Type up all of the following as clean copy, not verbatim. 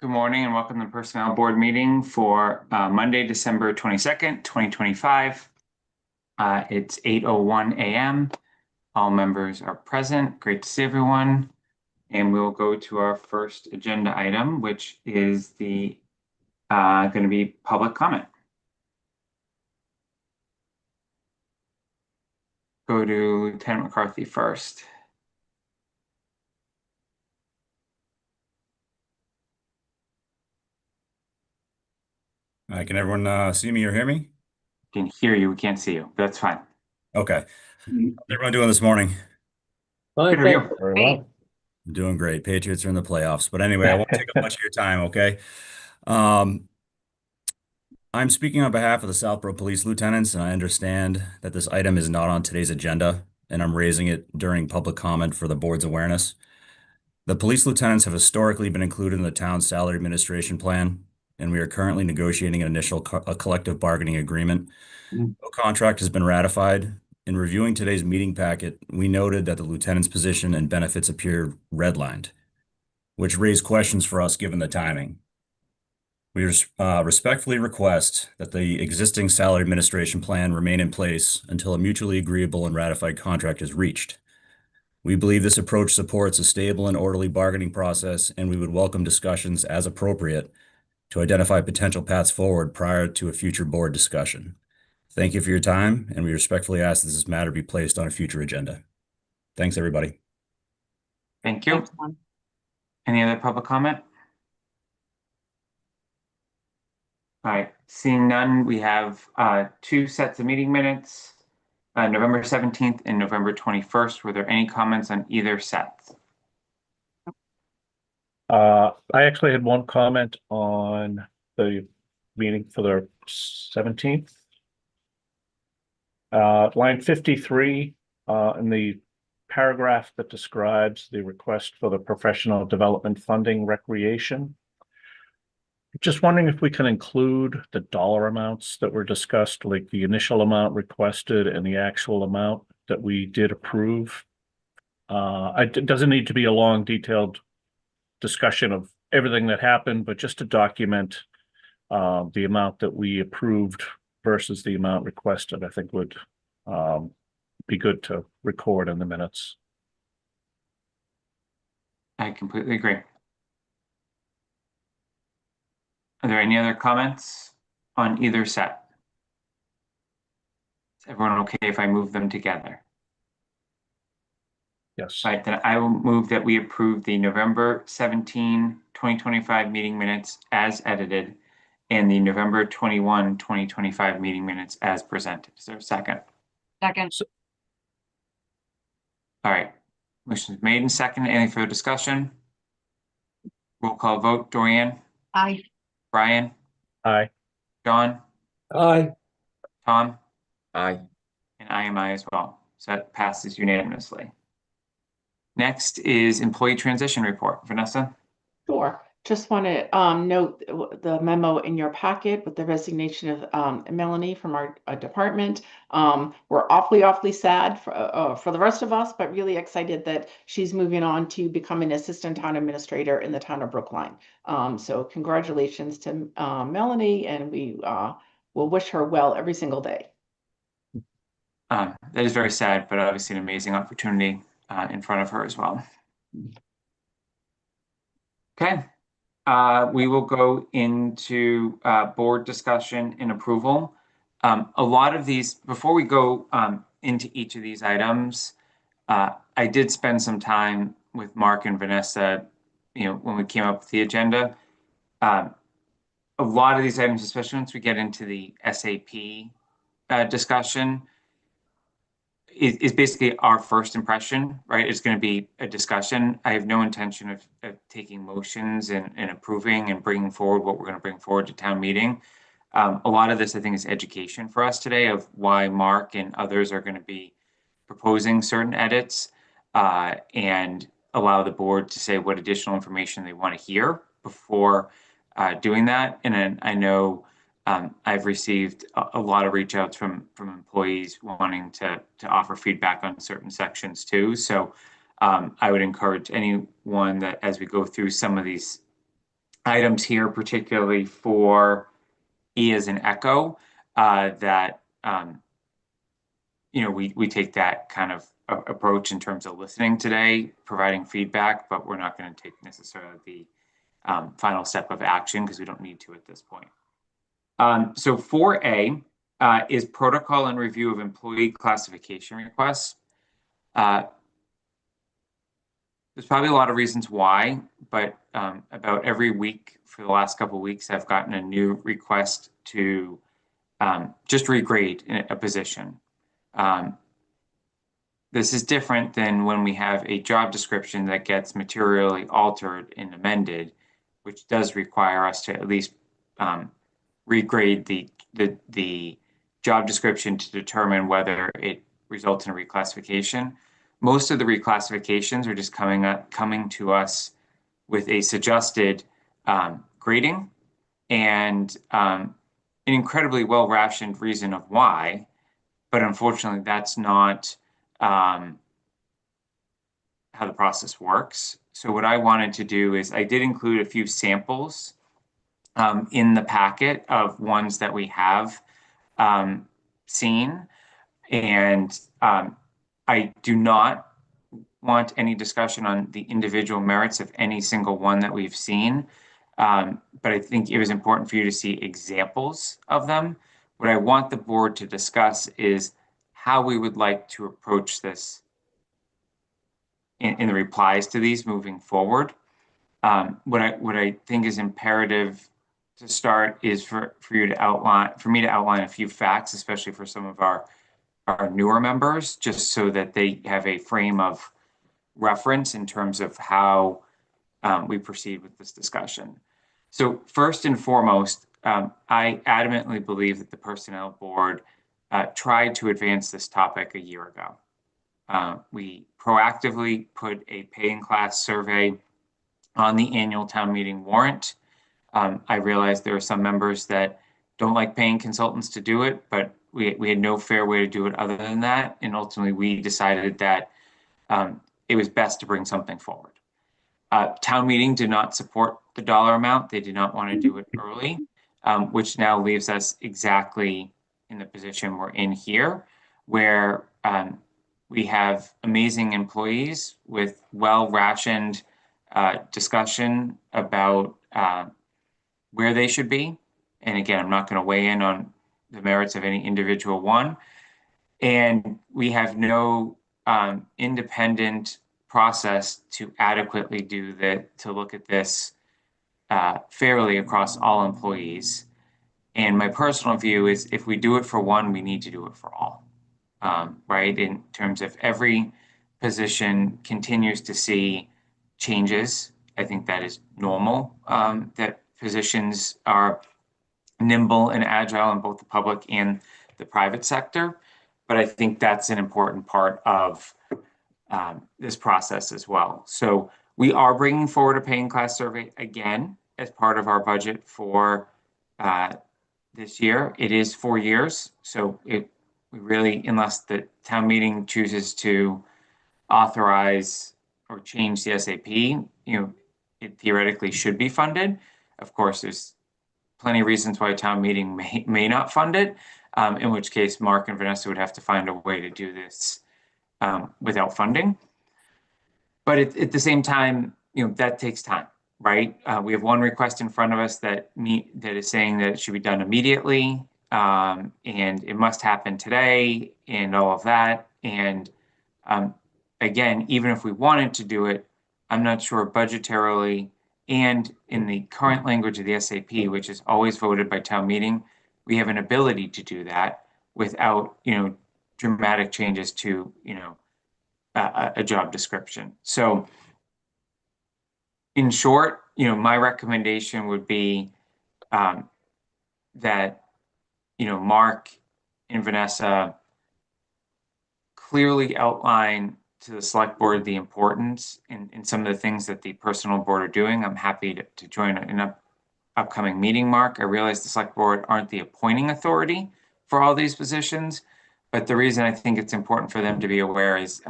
Good morning and welcome to the Personnel Board meeting for Monday, December 22nd, 2025. It's 8:01 a.m. All members are present. Great to see everyone. And we'll go to our first agenda item, which is the going to be public comment. Go to Lieutenant McCarthy first. Can everyone see me or hear me? Can hear you. We can't see you. That's fine. Okay. How's everyone doing this morning? Good Fine, review. thanks. Very well. Doing great. Patriots are in the playoffs. But anyway, I won't take up much of your time, okay? Um, I'm speaking on behalf of the Southborough Police Lieutenants, and I understand that this item is not on today's agenda, and I'm raising it during public comment for the board's awareness. The police lieutenants have historically been included in the town's salary administration plan, and we are currently negotiating an initial collective bargaining agreement. No contract has been ratified. In reviewing today's meeting packet, we noted that the lieutenant's position and benefits appear redlined, which raised questions for us given the timing. We respectfully request that the existing salary administration plan remain in place until a mutually agreeable and ratified contract is reached. We believe this approach supports a stable and orderly bargaining process, and we would welcome discussions as appropriate to identify potential paths forward prior to a future board discussion. Thank you for your time, and we respectfully ask that this matter be placed on a future agenda. Thanks, everybody. Thank you. Any other public comment? All right, seeing none, we have two sets of meeting minutes, November 17th and November 21st. Were there any comments on either set? I actually had one comment on the meeting for the 17th. Line 53, in the paragraph that describes the request for the professional development funding recreation. Just wondering if we can include the dollar amounts that were discussed, like the initial amount requested and the actual amount that we did approve. It doesn't need to be a long, detailed discussion of everything that happened, but just to document the amount that we approved versus the amount requested, I think would be good to record in the minutes. I completely agree. Are there any other comments on either set? Is everyone okay if I move them together? Yes. All right, then I will move that we approve the November 17, 2025 meeting minutes as edited and the November 21, 2025 meeting minutes as presented. Is there a second? Second. All right, motion is made and seconded. Any further discussion? Roll call vote. Dorian? Aye. Brian? Aye. John? Aye. Tom? Aye. And I am aye as well. So that passes unanimously. Next is employee transition report. Vanessa? Sure. Just want to note the memo in your packet with the resignation of Melanie from our department. We're awfully sad for the rest of us, but really excited that she's moving on to become an assistant town administrator in the town of Brookline. So congratulations to Melanie, and we will wish her well every single day. That is very sad, but obviously an amazing opportunity in front of her as well. Okay. We will go into board discussion and approval. A lot of these, before we go into each of these items, I did spend some time with Mark and Vanessa, when we came up with the agenda. A lot of these items, especially once we get into the SAP discussion, is basically our first impression, right? It's going to be a discussion. I have no intention of taking motions and approving and bringing forward what we're going to bring forward to town meeting. A lot of this, I think, is education for us today of why Mark and others are going to be proposing certain edits and allow the board to say what additional information they want to hear before doing that. And then I know I've received a lot of reach outs from employees wanting to offer feedback on certain sections too. So I would encourage anyone that as we go through some of these items here, particularly for E as in echo, that we take that kind of approach in terms of listening today, providing feedback, but we're not going to take necessarily the final step of action because we don't need to at this point. So 4A is protocol and review of employee classification requests. There's probably a lot of reasons why, but about every week for the last couple of weeks, I've gotten a new request to just regrade a position. This is different than when we have a job description that gets materially altered and amended, which does require us to at least regrade the job description to determine whether it results in a reclassification. Most of the reclassifications are just coming to us with a suggested grading and an incredibly well-rationed reason of why, but unfortunately that's not how the process works. So what I wanted to do is I did include a few samples in the packet of ones that we have seen, and I do not want any discussion on the individual merits of any single one that we've seen, but I think it was important for you to see examples of them. What I want the board to discuss is how we would like to approach this in the replies to these moving forward. What I think is imperative to start is for me to outline a few facts, especially for some of our newer members, just so that they have a frame of reference in terms of how we proceed with this discussion. So first and foremost, I adamantly believe that the Personnel Board tried to advance this topic a year ago. We proactively put a pay and class survey on the annual town meeting warrant. I realize there are some members that don't like paying consultants to do it, but we had no fair way to do it other than that. And ultimately, we decided that it was best to bring something forward. Town meeting did not support the dollar amount. They did not want to do it early, which now leaves us exactly in the position we're in here, where we have amazing employees with well-rationed discussion about where they should be. And again, I'm not going to weigh in on the merits of any individual one. And we have no independent process to adequately to look at this fairly across all employees. And my personal view is if we do it for one, we need to do it for all, right? In terms of every position continues to see changes. I think that is normal, that positions are nimble and agile in both the public and the private sector. But I think that's an important part of this process as well. So we are bringing forward a pay and class survey again as part of our budget for this year. It is 4 years, so we really, unless the town meeting chooses to authorize or change the SAP, it theoretically should be funded. Of course, there's plenty of reasons why a town meeting may not fund it, in which case Mark and Vanessa would have to find a way to do this without funding. But at the same time, that takes time, right? We have one request in front of us that is saying that it should be done immediately, and it must happen today, and all of that. And again, even if we wanted to do it, I'm not sure budgetarily and in the current language of the SAP, which is always voted by town meeting, we have an ability to do that without, dramatic changes to, a job description. So in short, my recommendation would be that, Mark and Vanessa clearly outline to the select board the importance in some of the things that the Personnel Board are doing. I'm happy to join in an upcoming meeting, Mark. I realize the select board aren't the appointing authority for all these positions, but the reason I think it's important for them to be aware is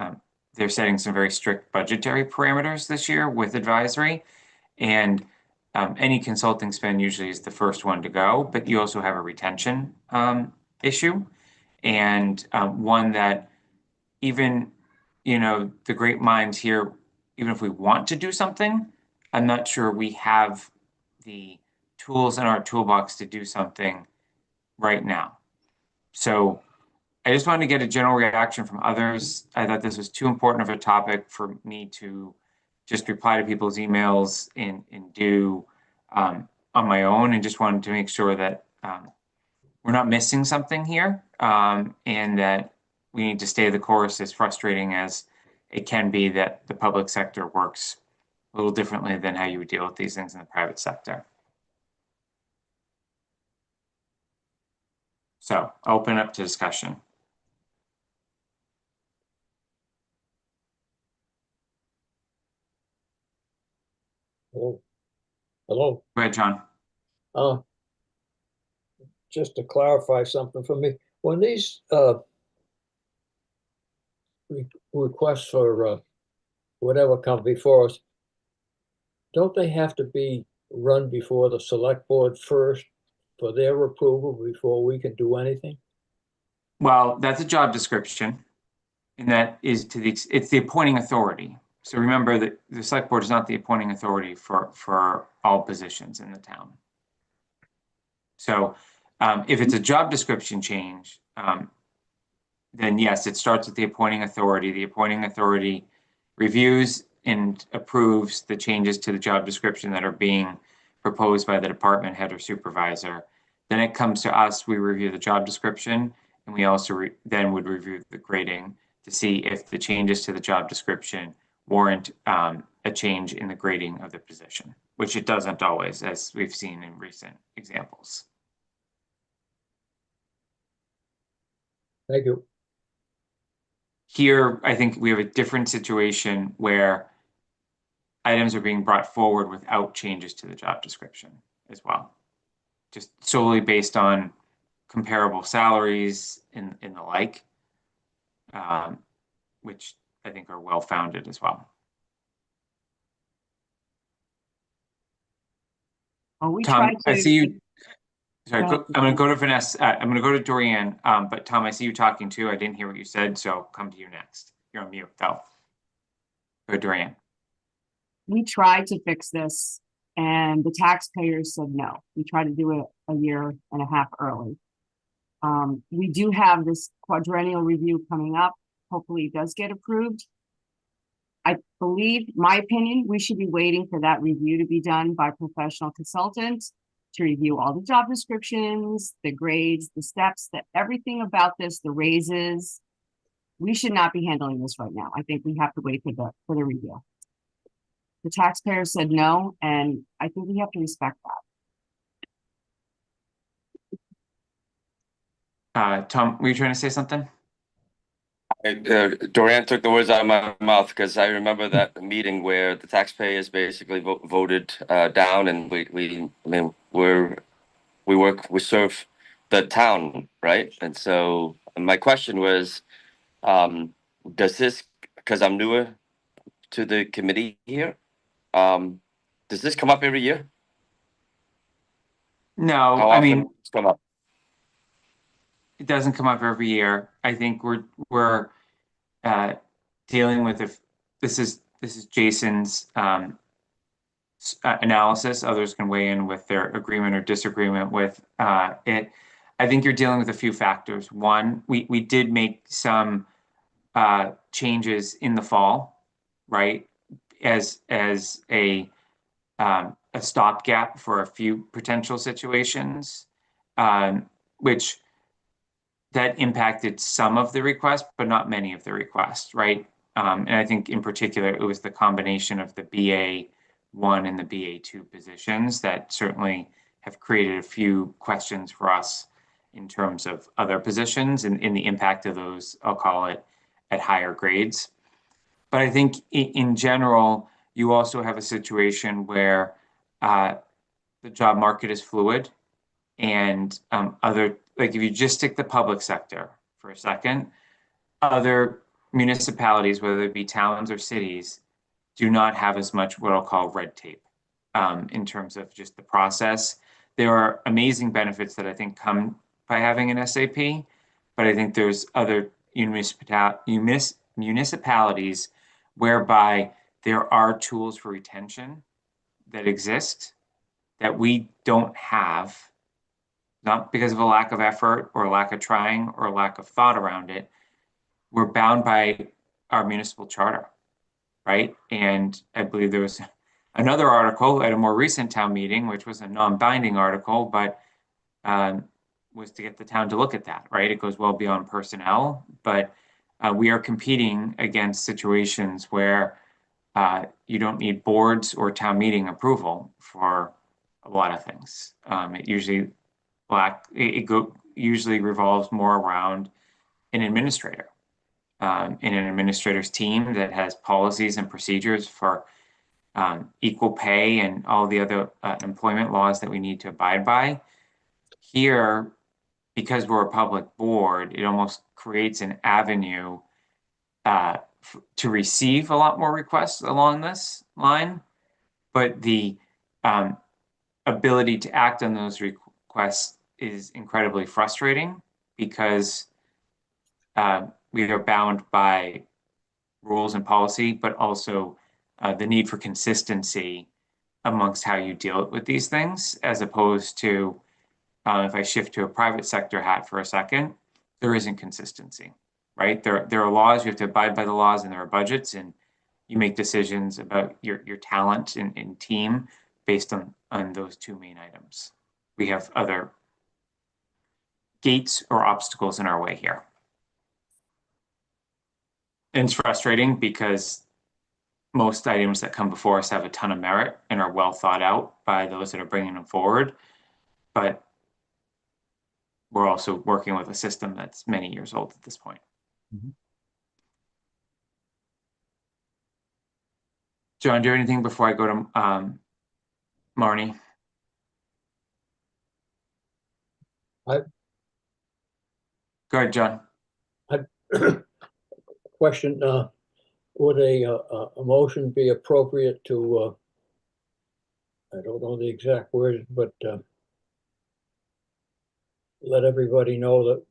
they're setting some very strict budgetary parameters this year with advisory. And any consulting spend usually is the first one to go, but you also have a retention issue, and one that even, the great minds here, even if we want to do something, I'm not sure we have the tools in our toolbox to do something right now. So I just wanted to get a general reaction from others. I thought this was too important of a topic for me to just reply to people's emails and do on my own, and just wanted to make sure that we're not missing something here, and that we need to stay the course, as frustrating as it can be that the public sector works a little differently than how you would deal with these things in the private sector. So I'll open up to discussion. Hello. Hello. Go ahead, John. Just to clarify something for me, when these requests for whatever come before us, don't they have to be run before the select board first for their approval before we can do anything? Well, that's a job description, and that is it's the appointing authority. So remember that the select board is not the appointing authority for all positions in the town. So if it's a job description change, then yes, it starts with the appointing authority. The appointing authority reviews and approves the changes to the job description that are being proposed by the department head or supervisor. Then it comes to us, we review the job description, and we also then would review the grading to see if the changes to the job description warrant a change in the grading of the position, which it doesn't always, as we've seen in recent examples. Thank you. Here, I think we have a different situation where items are being brought forward without changes to the job description as well, just solely based on comparable salaries and the like, which I think are well-founded as well. Well, we Tom, tried I to. see you. Sorry, Go ahead. I'm going to go to Vanessa. I'm going to go to Dorianne, but Tom, I see you talking too. I didn't hear what you said, so I'll come to you next. You're on mute, though. Go, Dorianne. We tried to fix this and the taxpayers said no. We tried to do it a year and a half early. We do have this quadrennial review coming up. Hopefully it does get approved. I believe, my opinion, we should be waiting for that review to be done by professional consultants to review all the job descriptions, the grades, the steps, everything about this, the raises. We should not be handling this right now. I think we have to wait for the review. The taxpayers said no, and I think we have to respect that. Tom, were you trying to say something? Dorian took the words out of my mouth, because I remember that meeting where the taxpayers basically voted down, and we serve the town, right? And so my question was, does this, because I'm newer to the committee here, does this come up every year? No, How I often mean, does it come up? it doesn't come up every year. I think we're dealing with this is Jason's analysis. Others can weigh in with their agreement or disagreement with it. I think you're dealing with a few factors. One, we did make some changes in the fall, right? As a stopgap for a few potential situations, which that impacted some of the requests, but not many of the requests, right? And I think in particular, it was the combination of the BA1 and the BA2 positions that certainly have created a few questions for us in terms of other positions and in the impact of those, I'll call it, at higher grades. But I think in general, you also have a situation where the job market is fluid, and like if you just stick the public sector for a second, other municipalities, whether it be towns or cities, do not have as much what I'll call red tape, in terms of just the process. There are amazing benefits that I think come by having an SAP, but I think there's other municipalities whereby there are tools for retention that exist that we don't have, not because of a lack of effort or a lack of trying or a lack of thought around it. We're bound by our municipal charter, right? And I believe there was another article at a more recent town meeting, which was a non-binding article, but was to get the town to look at that, right? It goes well beyond personnel, but we are competing against situations where you don't need boards or town meeting approval for a lot of things. It usually revolves more around an administrator, in an administrator's team that has policies and procedures for equal pay and all the other employment laws that we need to abide by. Here, because we're a public board, it almost creates an avenue to receive a lot more requests along this line, but the ability to act on those requests is incredibly frustrating because we are bound by rules and policy, but also the need for consistency amongst how you deal with these things, as opposed to if I shift to a private sector hat for a second, there isn't consistency, right? There are laws, you have to abide by the laws, and there are budgets, and you make decisions about your talent and team based on those two main items. We have other gates or obstacles in our way here. And it's frustrating because most items that come before us have a ton of merit and are well thought out by those that are bringing them forward. But we're also working with a system that's many years old at this point. Mm-hmm. John, do you have anything before I go to Marnie? Go ahead, John. Question, would a motion be appropriate to, I don't know the exact word, but let everybody know that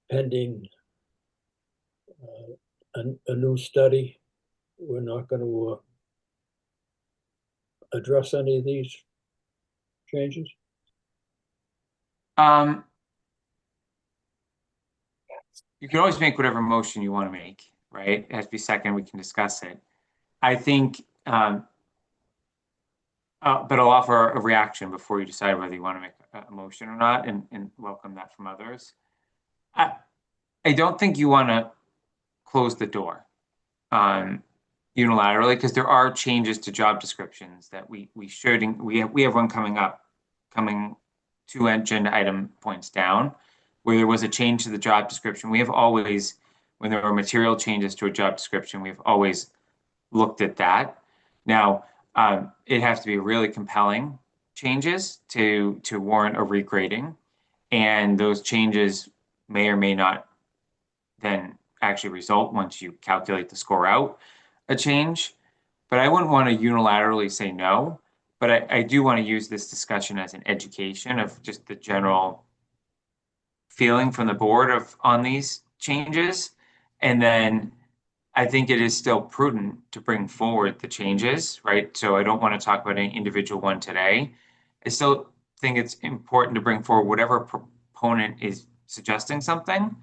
pending a new study, we're not going to address any of these changes? You can always make whatever motion you want to make, right? It has to be second, we can discuss it. I think, but I'll offer a reaction before you decide whether you want to make a motion or not, and welcome that from others. I don't think you want to close the door unilaterally, because there are changes to job descriptions that we should, we have one coming 2 agenda item points down, where there was a change to the job description. We have always, when there are material changes to a job description, we've always looked at that. Now, it has to be really compelling changes to warrant a regrading, and those changes may or may not then actually result, once you calculate the score out, a change. But I wouldn't want to unilaterally say no, but I do want to use this discussion as an education of just the general feeling from the board on these changes. And then I think it is still prudent to bring forward the changes, right? So I don't want to talk about any individual one today. I still think it's important to bring forward whatever proponent is suggesting something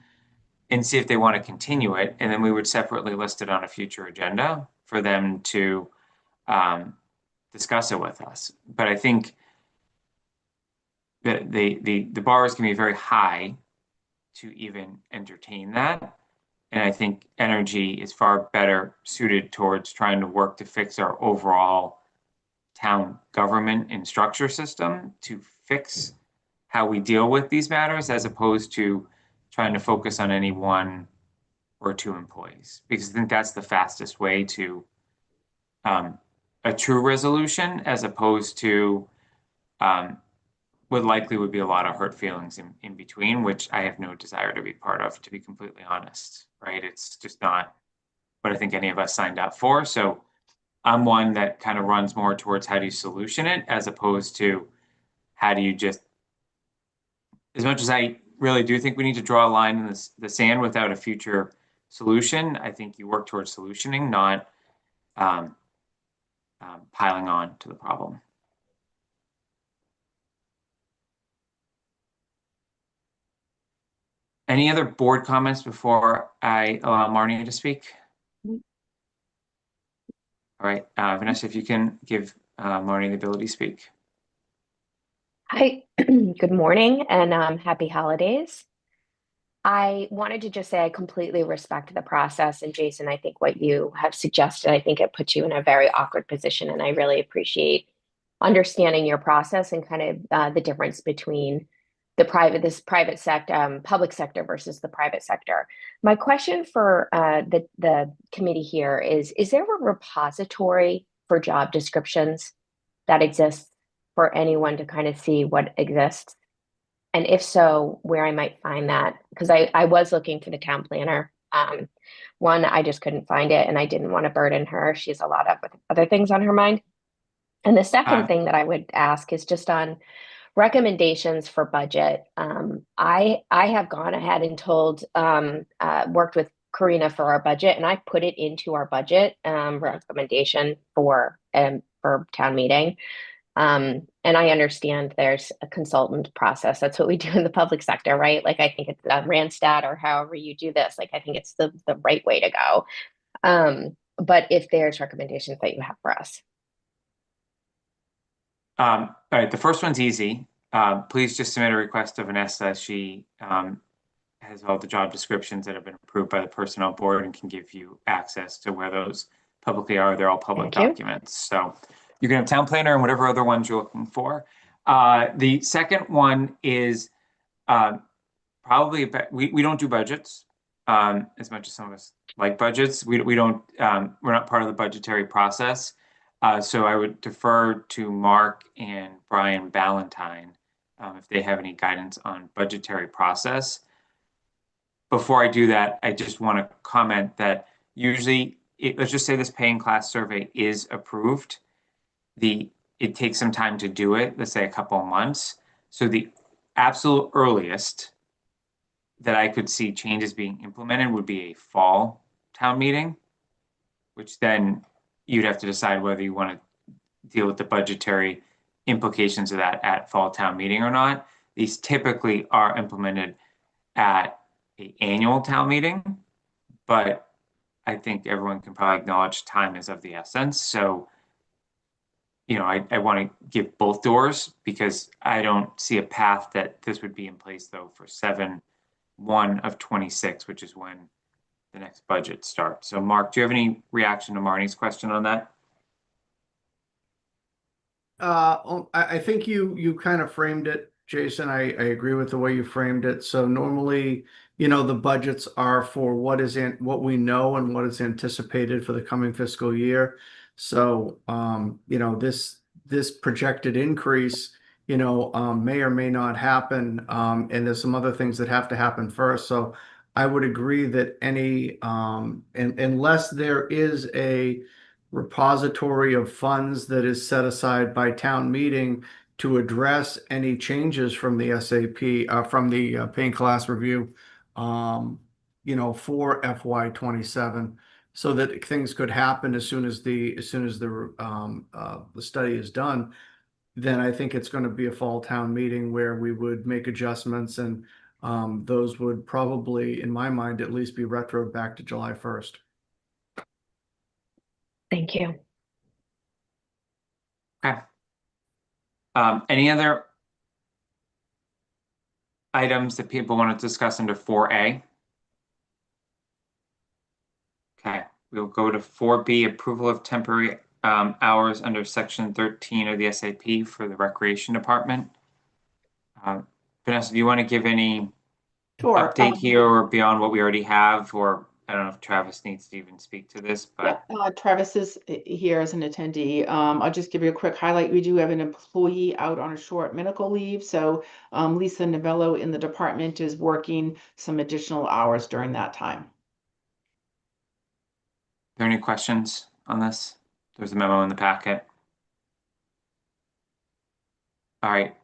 and see if they want to continue it. And then we would separately list it on a future agenda for them to discuss it with us. But I think that the bar is going to be very high to even entertain that. And I think energy is far better suited towards trying to work to fix our overall town government and structure system, to fix how we deal with these matters, as opposed to trying to focus on any 1 or 2 employees, because I think that's the fastest way to a true resolution, as opposed to what likely would be a lot of hurt feelings in between, which I have no desire to be part of, to be completely honest, right? It's just not what I think any of us signed up for. So I'm one that kind of runs more towards how do you solution it as opposed to how do you just, as much as I really do think we need to draw a line in the sand without a future solution, I think you work towards solutioning, not piling on to the problem. Any other board comments before I allow Marnie to speak? All right, Vanessa, if you can give Marnie the ability to speak. Hi, good morning and happy holidays. I wanted to just say I completely respect the process. And Jason, I think what you have suggested, I think it puts you in a very awkward position. And I really appreciate understanding your process and kind of the difference between this private sector, public sector versus the private sector. My question for the committee here is there a repository for job descriptions that exists for anyone to kind of see what exists? And if so, where I might find that? Because I was looking for the town planner. One, I just couldn't find it and I didn't want to burden her. She has a lot of other things on her mind. And the second thing that I would ask is just on recommendations for budget. I have gone ahead and worked with Karina for our budget, and I put it into our budget recommendation for town meeting. And I understand there's a consultant process. That's what we do in the public sector, right? Like, I think it's Randstad or however you do this. Like, I think it's the right way to go. But if there's recommendations that you have for us. All right, the first one's easy. Please just submit a request to Vanessa. She has all the job descriptions that have been approved by the personnel board and can give you access to where those publicly are. They're all public documents. So you can have town planner and whatever other ones you're looking for. The second one is probably we don't do budgets as much as some of us like budgets. We don't we're not part of the budgetary process. So I would defer to Mark and Brian Ballantyne if they have any guidance on budgetary process. Before I do that, I just want to comment that usually, let's just say this pay and class survey is approved. It takes some time to do it, let's say a couple of months. So the absolute earliest that I could see changes being implemented would be a fall town meeting, which then you'd have to decide whether you want to deal with the budgetary implications of that at fall town meeting or not. These typically are implemented at an annual town meeting, but I think everyone can probably acknowledge time is of the essence. So, you know, I want to give both doors because I don't see a path that this would be in place though for 7/1 of 26, which is when the next budget starts. So Mark, do you have any reaction to Marnie's question on that? I think you kind of framed it, Jason. I agree with the way you framed it. So normally, you know, the budgets are for what we know and what is anticipated for the coming fiscal year. So, you know, this projected increase, you know, may or may not happen. And there's some other things that have to happen first. So I would agree that unless there is a repository of funds that is set aside by town meeting to address any changes from the SAP, from the pay and class review, you know, for FY27, so that things could happen as soon as the study is done, then I think it's going to be a fall town meeting where we would make adjustments, and those would probably, in my mind, at least be retro back to July 1st. Thank you. Okay. Any other items that people want to discuss under 4A? Okay, we'll go to 4B, approval of temporary hours under section 13 of the SAP for the Recreation Department. Vanessa, do you want to give any update here or beyond what we already have, or I don't know if Travis needs to even speak to this, but Travis is here as an attendee. I'll just give you a quick highlight. We do have an employee out on a short medical leave. So Lisa Novello in the department is working some additional hours during that time. Are there any questions on this? There's a memo in the packet. All right,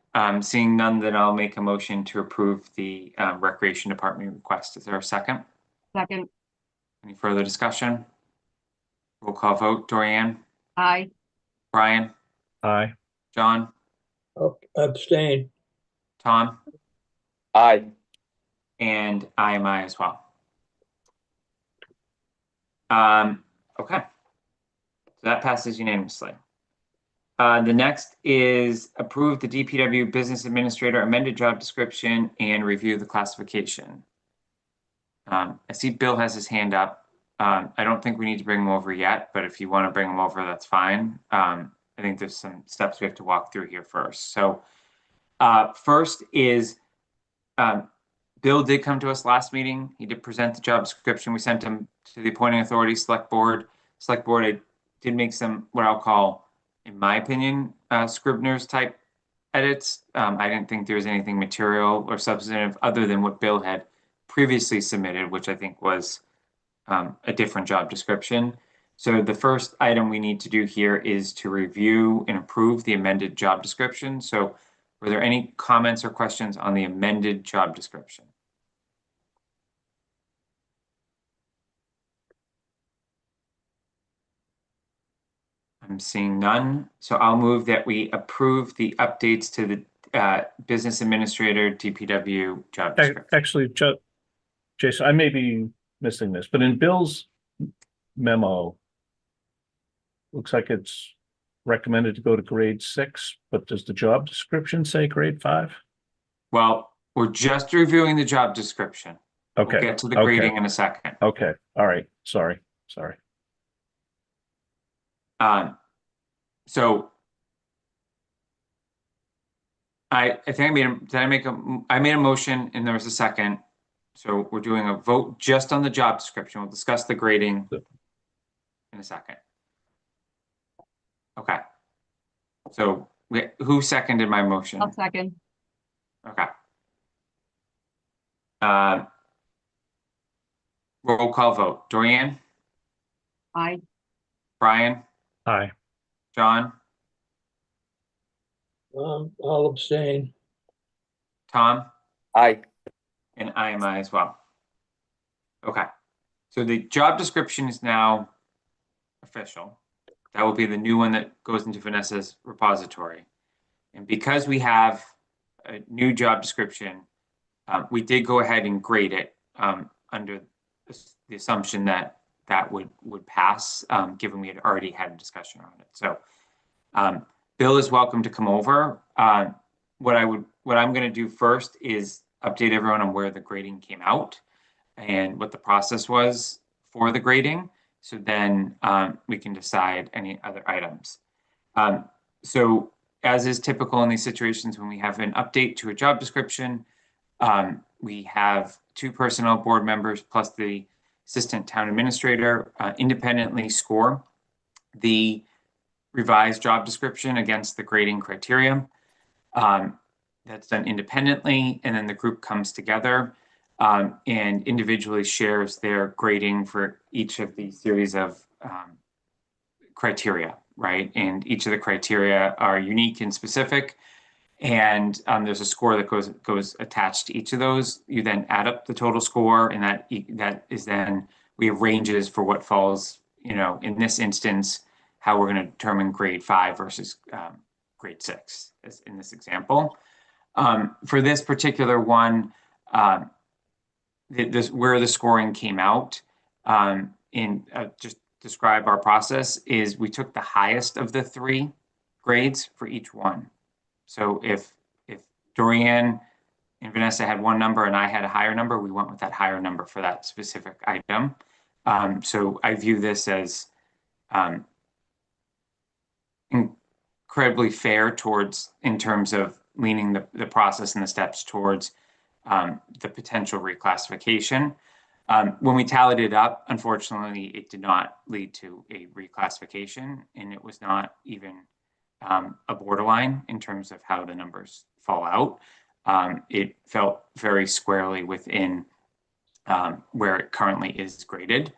seeing none, then I'll make a motion to approve the Recreation Department request. Is there a second? Second, Any further discussion? Roll call vote. Dorian, aye. Brian, Aye. John, Abstain. Tom, Aye. and I am I as well. Okay. So that passes unanimously. The next is approve the DPW Business Administrator amended job description and review the classification. I see Bill has his hand up. I don't think we need to bring him over yet, but if you want to bring him over, that's fine. I think there's some steps we have to walk through here first. So first is Bill did come to us last meeting. He did present the job description. We sent him to the appointing authority, select board. Select board, I did make some, what I'll call, in my opinion, Scribner's type edits. I didn't think there was anything material or substantive other than what Bill had previously submitted, which I think was a different job description. So the first item we need to do here is to review and approve the amended job description. So were there any comments or questions on the amended job description? I'm seeing none. So I'll move that we approve the updates to the Business Administrator DPW job description. Actually, Jason, I may be missing this, but in Bill's memo, looks like it's recommended to go to grade 6, but does the job description say grade 5? Well, we're just reviewing the job description. Okay. We'll get to the grading in a second. Okay. All right. Sorry. So I think I made a motion and there was a second. So we're doing a vote just on the job description. We'll discuss the grading in a second. Okay. So who seconded my motion? I'll second. Okay. Roll call vote. Dorian, Aye. Brian, Aye. John, I'll abstain. Tom, Aye. and I am I as well. Okay. So the job description is now official. That will be the new one that goes into Vanessa's repository. And because we have a new job description, we did go ahead and grade it under the assumption that that would pass, given we had already had a discussion on it. So Bill is welcome to come over. What I'm going to do first is update everyone on where the grading came out and what the process was for the grading. So then we can decide any other items. So as is typical in these situations, when we have an update to a job description, we have 2 personnel board members plus the assistant town administrator independently score the revised job description against the grading criteria. That's done independently, and then the group comes together and individually shares their grading for each of the series of criteria, right? And each of the criteria are unique and specific. And there's a score that goes attached to each of those. You then add up the total score, and that is then we have ranges for what falls, in this instance, how we're going to determine grade 5 versus grade 6 as in this example. For this particular one, where the scoring came out, just describe our process is we took the highest of the 3 grades for each one. So if Dorian and Vanessa had one number and I had a higher number, we went with that higher number for that specific item. So I view this as incredibly fair in terms of leaning the process and the steps towards the potential reclassification. When we tallied it up, unfortunately, it did not lead to a reclassification, and it was not even a borderline in terms of how the numbers fall out. It felt very squarely within where it currently is graded.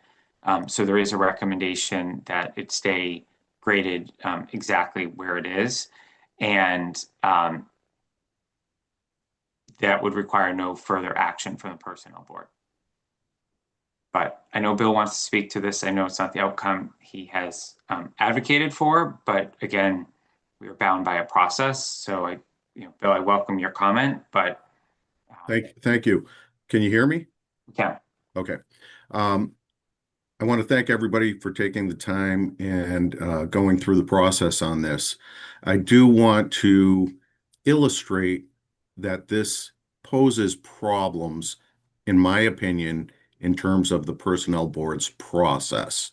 So there is a recommendation that it stay graded exactly where it is. And that would require no further action from the personnel board. But I know Bill wants to speak to this. I know it's not the outcome he has advocated for, but again, we are bound by a process. So Bill, I welcome your comment, but Thank you. Can you hear me? yeah. Okay. I want to thank everybody for taking the time and going through the process on this. I do want to illustrate that this poses problems, in my opinion, in terms of the personnel board's process.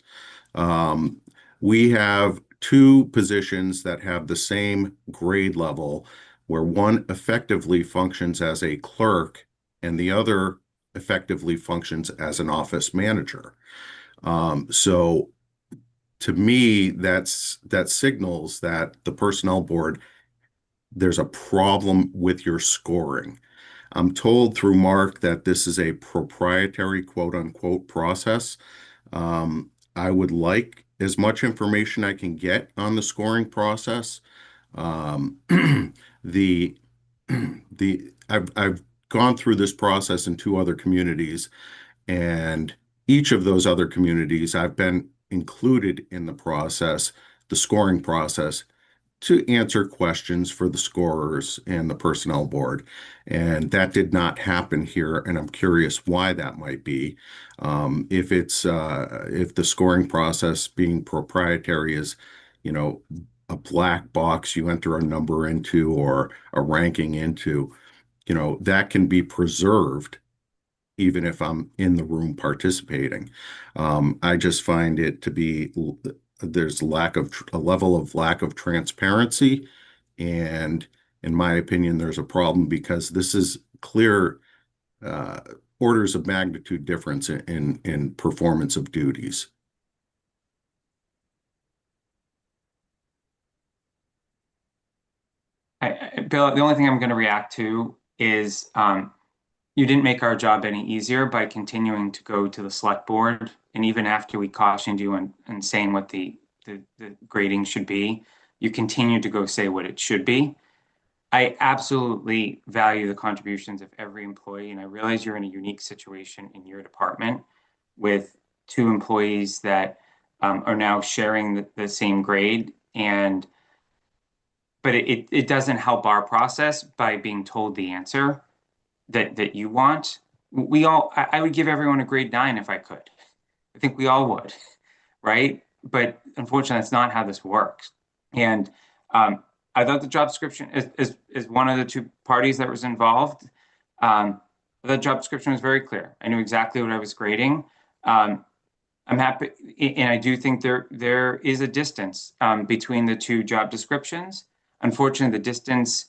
We have two positions that have the same grade level, where one effectively functions as a clerk and the other effectively functions as an office manager. So to me, that signals that the personnel board, there's a problem with your scoring. I'm told through Mark that this is a proprietary quote unquote process. I would like as much information I can get on the scoring process. I've gone through this process in two other communities, and each of those other communities, I've been included in the process, the scoring process, to answer questions for the scorers and the personnel board. And that did not happen here. And I'm curious why that might be. If the scoring process being proprietary is, a black box you enter a number into or a ranking into, that can be preserved even if I'm in the room participating. I just find it to be, there's a level of lack of transparency. And in my opinion, there's a problem because this is clear orders of magnitude difference in performance of duties. Bill, the only thing I'm going to react to is you didn't make our job any easier by continuing to go to the select board. And even after we cautioned you and saying what the grading should be, you continue to go say what it should be. I absolutely value the contributions of every employee. And I realize you're in a unique situation in your department with two employees that are now sharing the same grade. But it doesn't help our process by being told the answer that you want. I would give everyone a grade 9 if I could. I think we all would, right? But unfortunately, that's not how this works. And I thought the job description is one of the two parties that was involved. The job description was very clear. I knew exactly what I was grading. I'm happy, and I do think there is a distance between the two job descriptions. Unfortunately, the distance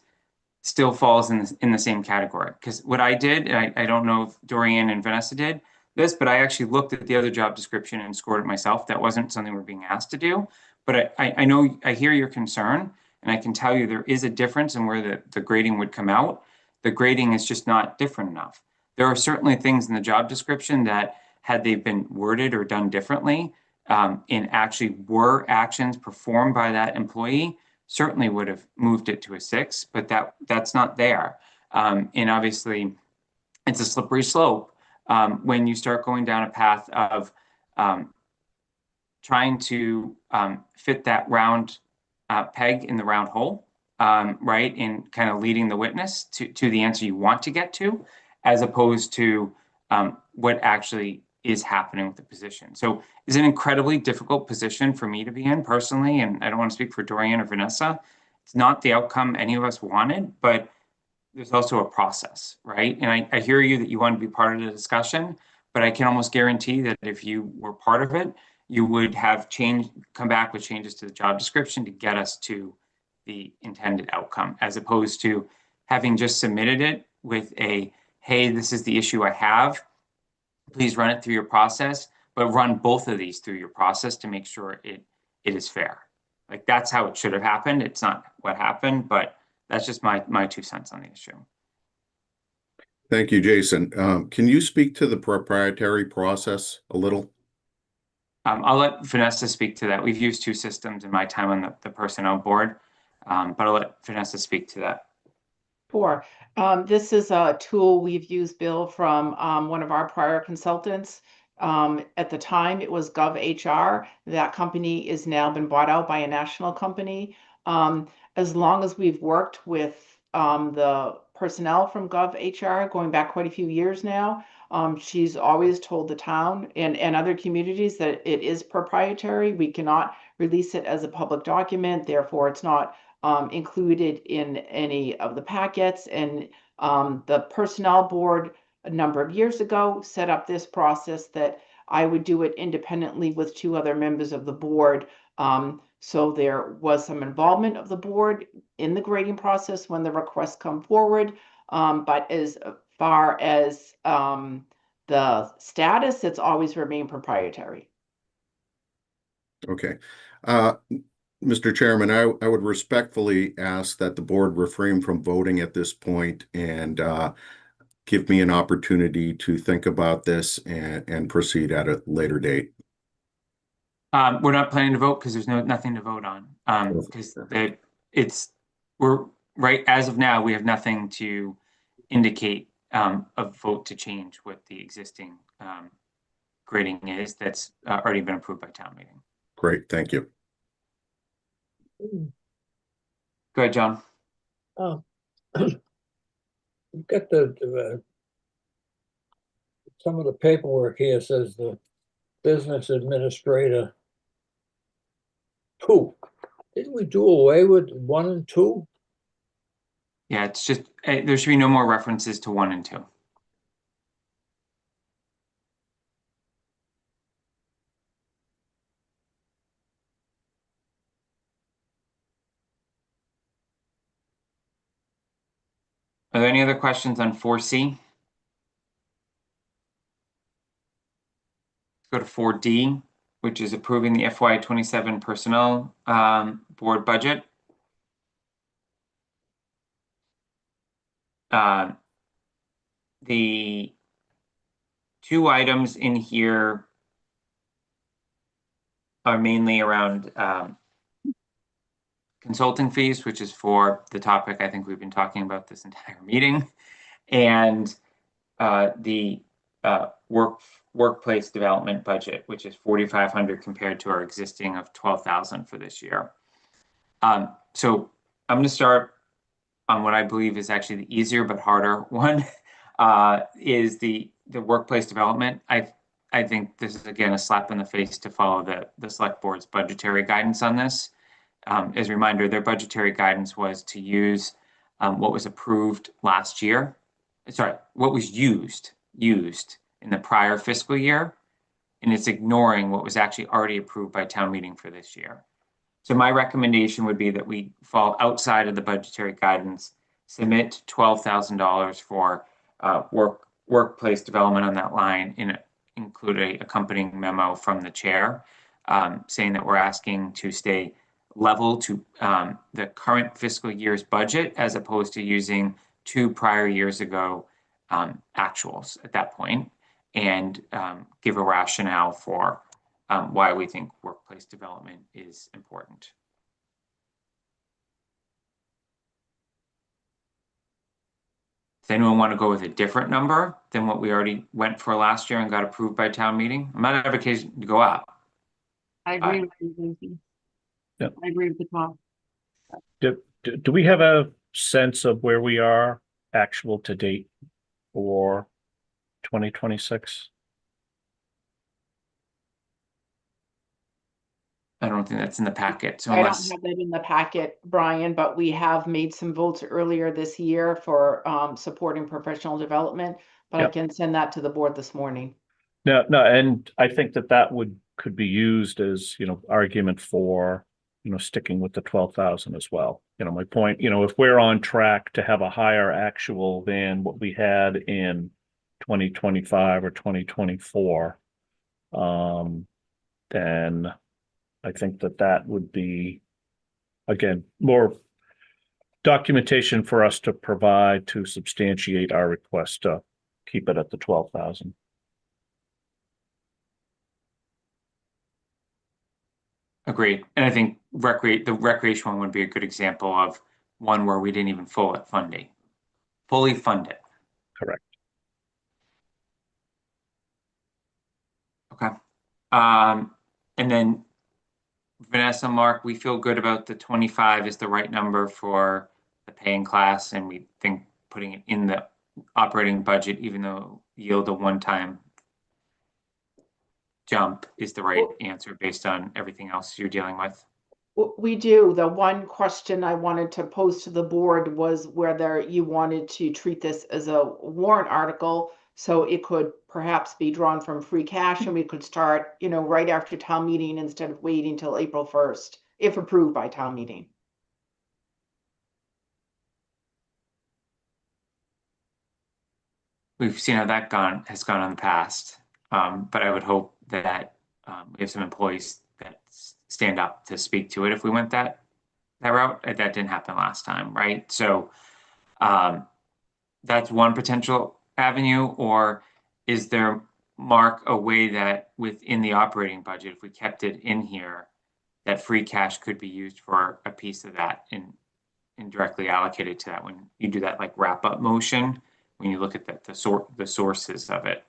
still falls in the same category. Because what I did, and I don't know if Dorian and Vanessa did this, but I actually looked at the other job description and scored it myself. That wasn't something we're being asked to do. But I know, I hear your concern, and I can tell you there is a difference in where the grading would come out. The grading is just not different enough. There are certainly things in the job description that, had they been worded or done differently, and actually were actions performed by that employee, certainly would have moved it to a 6, but that's not there. And obviously, it's a slippery slope when you start going down a path of trying to fit that round peg in the round hole, right? And kind of leading the witness to the answer you want to get to, as opposed to what actually is happening with the position. So it's an incredibly difficult position for me to be in personally, and I don't want to speak for Dorian or Vanessa. It's not the outcome any of us wanted, but there's also a process, right? And I hear you that you want to be part of the discussion, but I can almost guarantee that if you were part of it, you would have come back with changes to the job description to get us to the intended outcome, as opposed to having just submitted it with a, hey, this is the issue I have. Please run it through your process, but run both of these through your process to make sure it is fair. Like, that's how it should have happened. It's not what happened, but that's just my 2 cents on the issue. Thank you, Jason. Can you speak to the proprietary process a little? I'll let Vanessa speak to that. We've used two systems in my time on the personnel board, but I'll let Vanessa speak to that. Sure. This is a tool we've used, Bill, from one of our prior consultants. At the time, it was GovHR. That company is now been bought out by a national company. As long as we've worked with the personnel from GovHR, going back quite a few years now, she's always told the town and other communities that it is proprietary. We cannot release it as a public document, therefore it's not included in any of the packets. And the personnel board a number of years ago set up this process that I would do it independently with two other members of the board. So there was some involvement of the board in the grading process when the requests come forward. But as far as the status, it's always remained proprietary. Okay. Mr. Chairman, I would respectfully ask that the board refrain from voting at this point and give me an opportunity to think about this and proceed at a later date. We're not planning to vote because there's nothing to vote on. Because we're right as of now, we have nothing to indicate a vote to change what the existing grading is that's already been approved by town meeting. Great, thank you. Go ahead, John. You've got the some of the paperwork here says the business administrator 2. Didn't we do away with 1 and 2? Yeah, it's just there should be no more references to 1 and 2. Are there any other questions on 4C? Let's go to 4D, which is approving the FY27 personnel board budget. The two items in here are mainly around consulting fees, which is for the topic I think we've been talking about this entire meeting, and the workplace development budget, which is $4,500 compared to our existing of $12,000 for this year. So I'm going to start on what I believe is actually the easier but harder one, is the workplace development. I think this is again a slap in the face to follow the select board's budgetary guidance on this. As a reminder, their budgetary guidance was to use what was approved last year. Sorry, what was used in the prior fiscal year, and it's ignoring what was actually already approved by town meeting for this year. So my recommendation would be that we fall outside of the budgetary guidance, submit $12,000 for workplace development on that line, include a accompanying memo from the chair saying that we're asking to stay level to the current fiscal year's budget as opposed to using 2 prior years ago actuals at that point, and give a rationale for why we think workplace development is important. Does anyone want to go with a different number than what we already went for last year and got approved by town meeting? I'm not advocating to go up. I agree with you, Lucy. Yep. I agree with the top. Do we have a sense of where we are actual to date for 2026? I don't think that's in the packet. So I don't unless have that in the packet, Brian, but we have made some votes earlier this year for supporting professional development, but I Yep. can send that to the board this morning. No, and I think that could be used as, argument for, sticking with the 12,000 as well. My point, if we're on track to have a higher actual than what we had in 2025 or 2024, then I think that would be, again, more documentation for us to provide to substantiate our request to keep it at the 12,000. Agreed. And I think the recreation one would be a good example of one where we didn't even fully fund it. Correct. Okay. And then Vanessa, Mark, we feel good about the 25 is the right number for the paying class, and we think putting it in the operating budget, even though yield a one-time jump, is the right answer based on everything else you're dealing with. We do. The one question I wanted to pose to the board was whether you wanted to treat this as a warrant article, so it could perhaps be drawn from free cash and we could start, right after town meeting instead of waiting till April 1st, if approved by town meeting. We've seen how that has gone in the past, but I would hope that we have some employees that stand up to speak to it if we went that route. That didn't happen last time, right? So that's one potential avenue. Or is there, Mark, a way that within the operating budget, if we kept it in here, that free cash could be used for a piece of that and directly allocated to that when you do that like wrap up motion, when you look at the sources of it?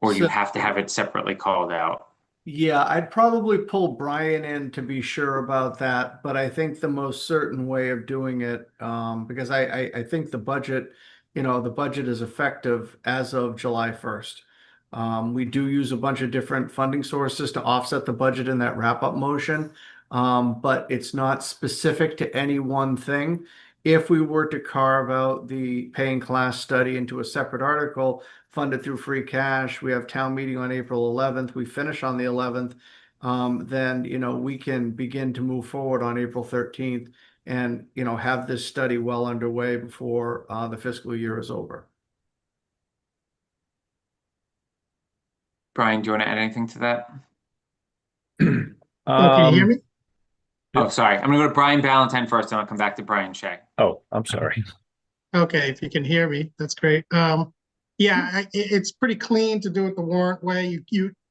Or do you have to have it separately called out? Yeah, I'd probably pull Brian in to be sure about that, but I think the most certain way of doing it, because I think the budget, the budget is effective as of July 1st. We do use a bunch of different funding sources to offset the budget in that wrap-up motion, but it's not specific to any one thing. If we were to carve out the paying class study into a separate article, fund it through free cash, we have town meeting on April 11th, we finish on the 11th, then, we can begin to move forward on April 13th and, have this study well underway before the fiscal year is over. Brian, do you want to add anything to that? Can you hear me? Oh, sorry. I'm going to go to Brian Ballantyne first, and I'll come back to Brian Shea. Oh, I'm sorry. Okay, if you can hear me, that's great. Yeah, it's pretty clean to do it the warrant way.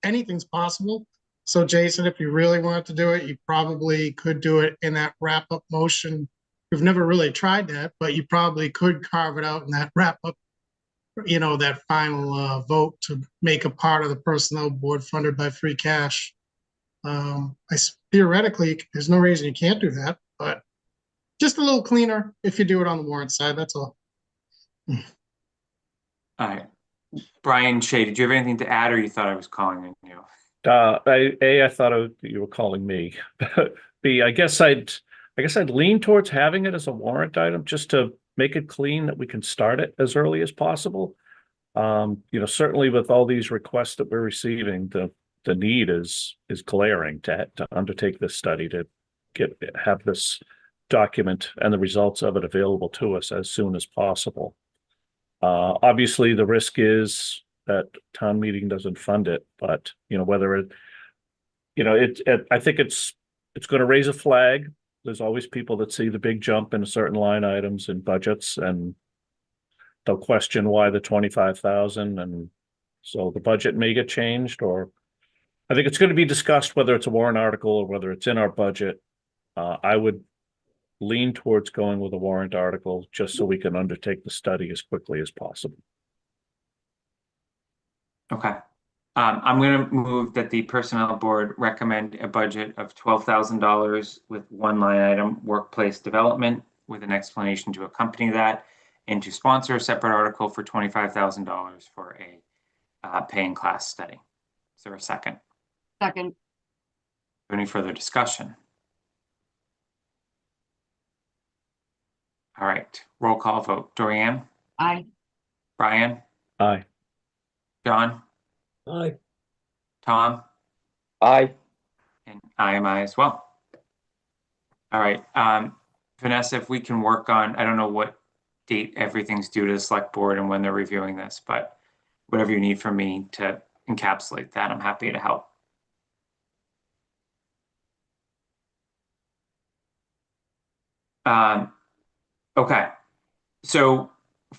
Anything's possible. So Jason, if you really wanted to do it, you probably could do it in that wrap-up motion. We've never really tried that, but you probably could carve it out in that wrap-up, that final vote to make a part of the personnel board funded by free cash. Theoretically, there's no reason you can't do that, but just a little cleaner if you do it on the warrant side, that's all. All right. Brian Shea, did you have anything to add, or you thought I was calling on you? I thought you were calling me. B, I guess I'd lean towards having it as a warrant item just to make it clean that we can start it as early as possible. Certainly with all these requests that we're receiving, the need is glaring to undertake this study, to have this document and the results of it available to us as soon as possible. Obviously, the risk is that town meeting doesn't fund it, but whether it, I think it's going to raise a flag. There's always people that see the big jump in certain line items and budgets, and they'll question why the 25,000, and so the budget may get changed. Or I think it's going to be discussed whether it's a warrant article or whether it's in our budget. I would lean towards going with a warrant article just so we can undertake the study as quickly as possible. Okay. I'm going to move that the personnel board recommend a budget of $12,000 with one line item, workplace development, with an explanation to accompany that, and to sponsor a separate article for $25,000 for a paying class study. Is there a second? Second. Any further discussion? All right, roll call vote. Dorianne? Aye. Brian? Aye. John? Aye. Tom? Aye. And I am I as well. All right, Vanessa, if we can work on, I don't know what date everything's due to the select board and when they're reviewing this, but whatever you need from me to encapsulate that, I'm happy to help. Okay, so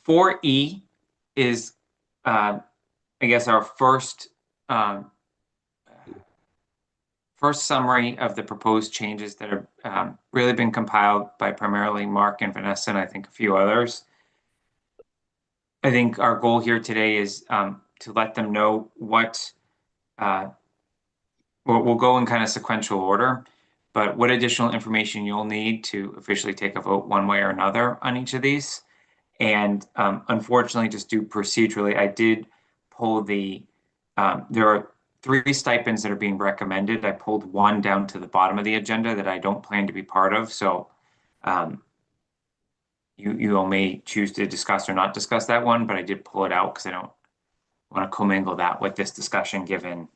4E is, I guess, our first first summary of the proposed changes that have really been compiled by primarily Mark and Vanessa, and I think a few others. I think our goal here today is to let them know what we'll go in kind of sequential order, but what additional information you'll need to officially take a vote one way or another on each of these. And unfortunately, just due procedurally, I did pull there are 3 stipends that are being recommended. I pulled one down to the bottom of the agenda that I don't plan to be part of. So you all may choose to discuss or not discuss that one, but I did pull it out because I don't want to commingle that with this discussion given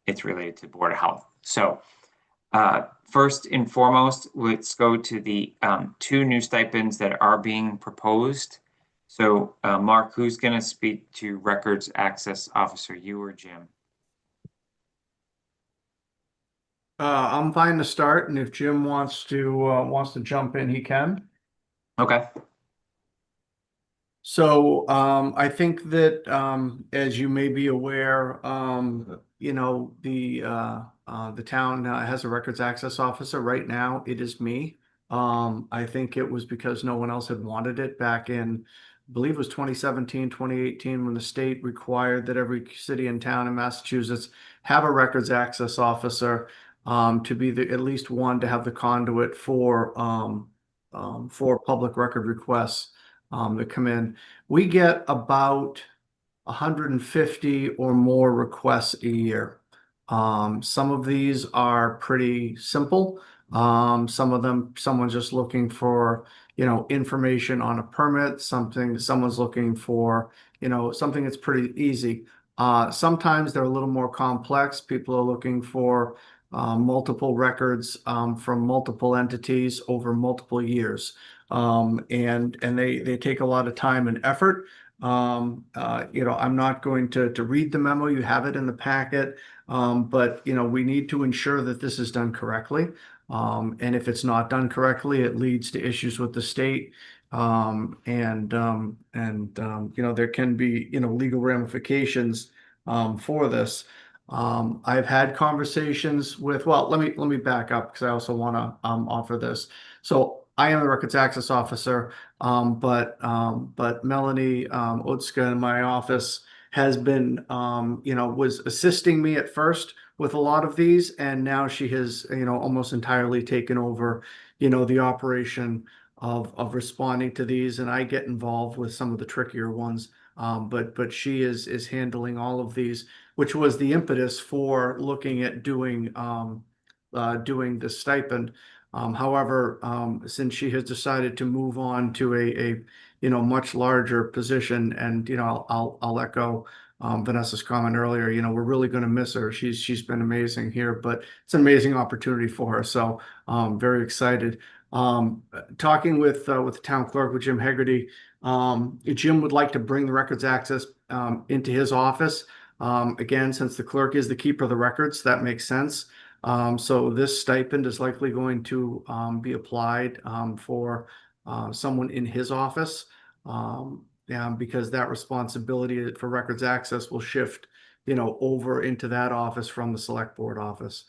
it's related to Board of Health. So first and foremost, let's go to the 2 new stipends that are being proposed. So Mark, who's going to speak to Records Access Officer, you or Jim? I'm fine to start, and if Jim wants to jump in, he can. Okay. So I think that as you may be aware, you know, the town has a records access officer. Right now, it is me. I think it was because no one else had wanted it back in, I believe it was 2017, 2018, when the state required that every city and town in Massachusetts have a records access officer to be at least one to have the conduit for public record requests that come in. We get about 150 or more requests a year. Some of these are pretty simple. Some of them, someone's just looking for, you know, information on a permit, someone's looking for, you know, something that's pretty easy. Sometimes they're a little more complex. People are looking for multiple records from multiple entities over multiple years. And they take a lot of time and effort. You know, I'm not going to read the memo. You have it in the packet. But, you know, we need to ensure that this is done correctly. And if it's not done correctly, it leads to issues with the state. You know, there can be, you know, legal ramifications for this. I've had conversations with, well, let me back up because I also want to offer this. So I am the records access officer, but Melanie Otska in my office has been, you know, was assisting me at first with a lot of these, and now she has, you know, almost entirely taken over, you know, the operation of responding to these, and I get involved with some of the trickier ones. But she is handling all of these, which was the impetus for looking at doing the stipend. However, since she has decided to move on to a you know, much larger position, and you know, I'll echo Vanessa's comment earlier. You know, we're really going to miss her. She's been amazing here, but it's an amazing opportunity for her. So very excited. Talking with the town clerk, with Jim Hegarty, Jim would like to bring the records access into his office. Again, since the clerk is the keeper of the records, that makes sense. So this stipend is likely going to be applied for someone in his office, because that responsibility for records access will shift, you know, over into that office from the select board office.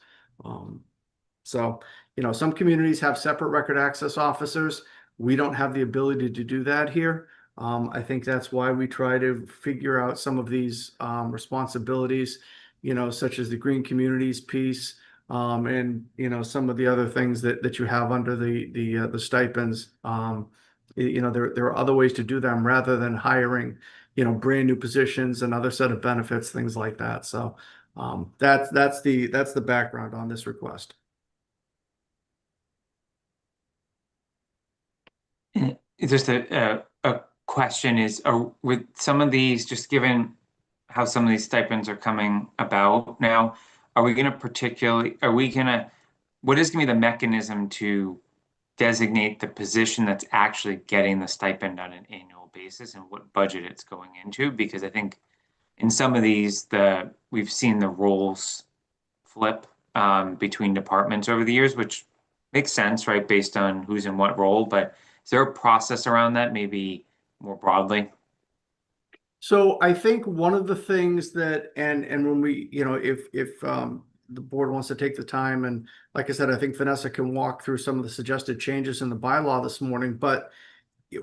So, you know, some communities have separate record access officers. We don't have the ability to do that here. I think that's why we try to figure out some of these responsibilities, you know, such as the green communities piece, and you know, some of the other things that you have under the stipends. You know, there are other ways to do them rather than hiring, you know, brand new positions, another set of benefits, things like that. So that's the background on this request. Just a question is, with some of these, just given how some of these stipends are coming about now, what is going to be the mechanism to designate the position that's actually getting the stipend on an annual basis and what budget it's going into? Because I think in some of these, we've seen the roles flip between departments over the years, which makes sense, right, based on who's in what role. But is there a process around that, maybe more broadly? So I think one of the things that, and when we, you know, if the board wants to take the time, and like I said, I think Vanessa can walk through some of the suggested changes in the bylaw this morning, but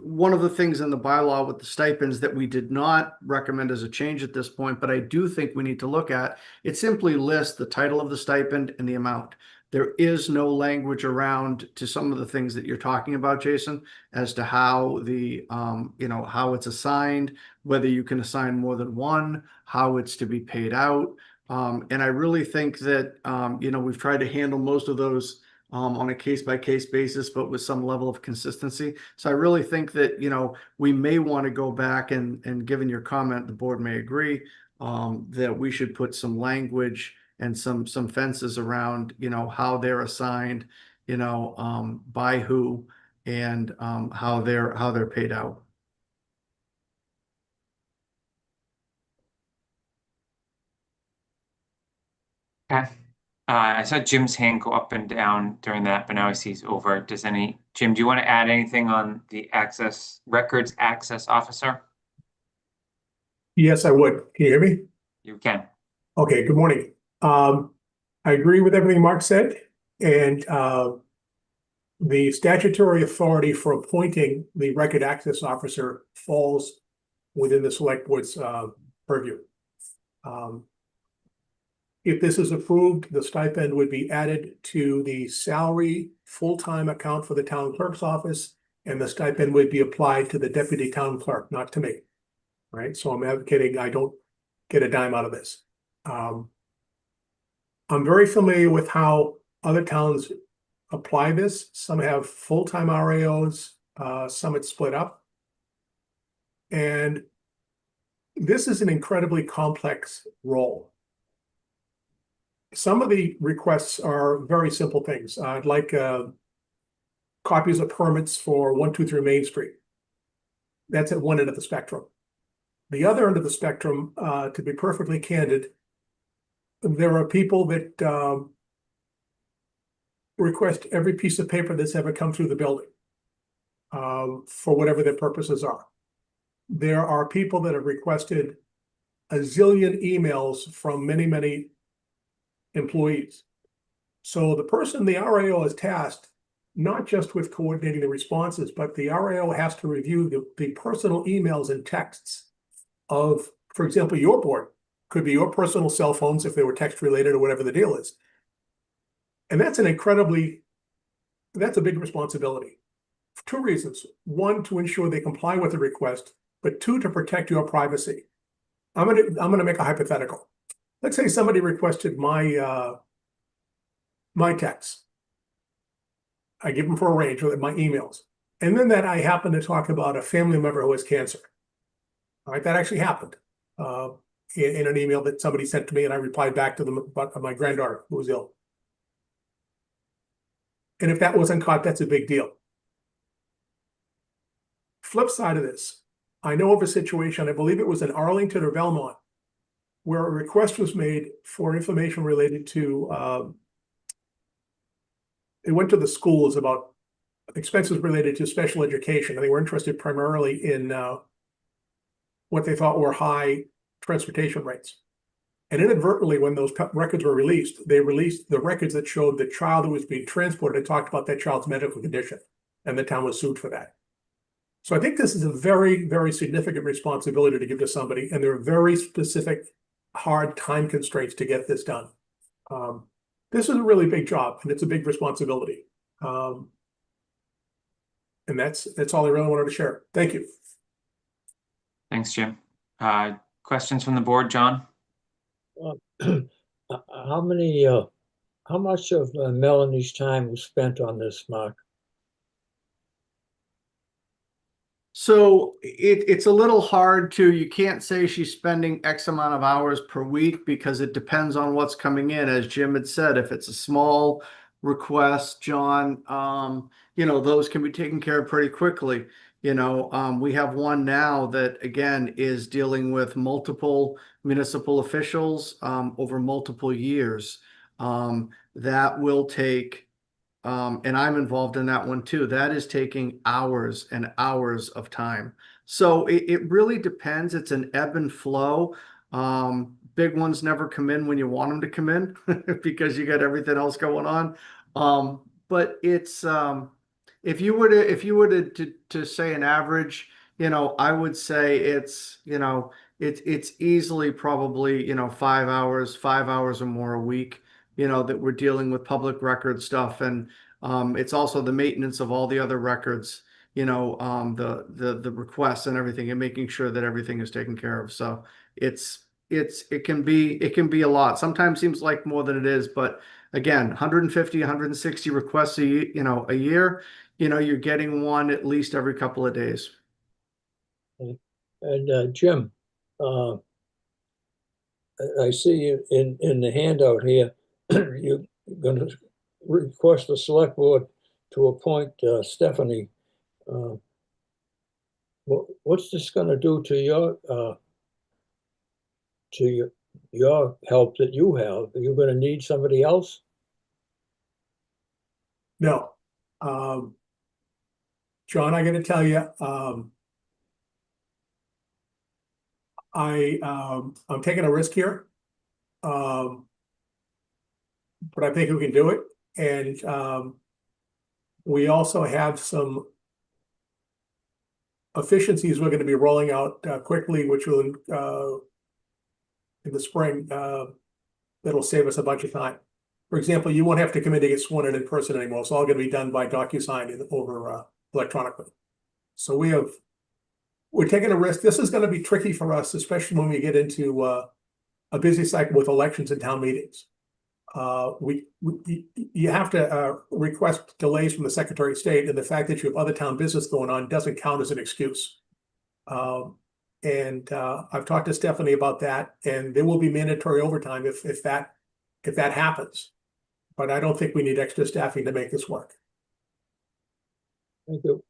one of the things in the bylaw with the stipends that we did not recommend as a change at this point, but I do think we need to look at, it simply lists the title of the stipend and the amount. There is no language around to some of the things that you're talking about, Jason, as to how the, how it's assigned, whether you can assign more than one, how it's to be paid out. And I really think that, we've tried to handle most of those on a case-by-case basis, but with some level of consistency. So I really think that, we may want to go back and given your comment, the board may agree, that we should put some language and some fences around, how they're assigned, by who and how they're paid out. Okay. I saw Jim's hand go up and down during that, but now I see he's over. Jim, do you want to add anything on the records access officer? Yes, I would. Can you hear me? You can. Okay, good morning. I agree with everything Mark said, and the statutory authority for appointing the record access officer falls within the select board's purview. If this is approved, the stipend would be added to the salary full-time account for the town clerk's office, and the stipend would be applied to the deputy town clerk, not to me. Right, so I'm advocating I don't get a dime out of this. I'm very familiar with how other towns apply this. Some have full-time RAOs, some it's split up. And this is an incredibly complex role. Some of the requests are very simple things. I'd like copies of permits for 123 Main Street. That's at one end of the spectrum. The other end of the spectrum, to be perfectly candid, there are people that request every piece of paper that's ever come through the building for whatever their purposes are. There are people that have requested a zillion emails from many, many employees. So the person, the RAO, is tasked not just with coordinating the responses, but the RAO has to review the personal emails and texts of, for example, your board. Could be your personal cell phones if they were text related or whatever the deal is. And that's a big responsibility for two reasons. One, to ensure they comply with the request, but two, to protect your privacy. I'm gonna make a hypothetical. Let's say somebody requested my texts. I give them for a range with my emails. And then that I happen to talk about a family member who has cancer. All right, that actually happened in an email that somebody sent to me, and I replied back to them about my granddaughter who was ill. And if that wasn't caught, that's a big deal. Flip side of this, I know of a situation, I believe it was in Arlington or Belmont, where a request was made for information related to, it went to the schools about expenses related to special education, and they were interested primarily in what they thought were high transportation rates. And inadvertently, when those records were released, they released the records that showed the child who was being transported and talked about that child's medical condition, and the town was sued for that. So I think this is a very, very significant responsibility to give to somebody, and there are very specific, hard time constraints to get this done. This is a really big job, and it's a big responsibility. And that's all I really wanted to share. Thank you. Thanks, Jim. Questions from the board, John? How much of Melanie's time was spent on this, Mark? So it's a little hard you can't say she's spending X amount of hours per week because it depends on what's coming in. As Jim had said, if it's a small request, John, those can be taken care of pretty quickly. We have one now that, again, is dealing with multiple municipal officials over multiple years. That will take, and I'm involved in that one too, that is taking hours and hours of time. So it really depends. It's an ebb and flow. big ones never come in when you want them to come in because you got everything else going on. But it's if you were to say an average, I would say it's it's easily probably 5 hours or more a week, that we're dealing with public record stuff, and it's also the maintenance of all the other records, the requests and everything, and making sure that everything is taken care of. So it can be a lot. Sometimes seems like more than it is, but again, 150, 160 requests a year, you're getting one at least every couple of days. And Jim, I see you in the handout here, you're going to request the select board to appoint Stephanie. What's this going to do to your help that you have? Are you going to need somebody else? No. John, I got to tell you, I'm taking a risk here. But I think we can do it. And we also have some efficiencies we're going to be rolling out quickly, which will in the spring, that'll save us a bunch of time. For example, you won't have to come in to get sworn in person anymore. It's all going to be done by DocuSign over electronically. So we're taking a risk. This is going to be tricky for us, especially when we get into a busy cycle with elections and town meetings. You have to request delays from the Secretary of State, and the fact that you have other town business going on doesn't count as an excuse. And I've talked to Stephanie about that, and there will be mandatory overtime if that happens. But I don't think we need extra staffing to make this work. Thank you.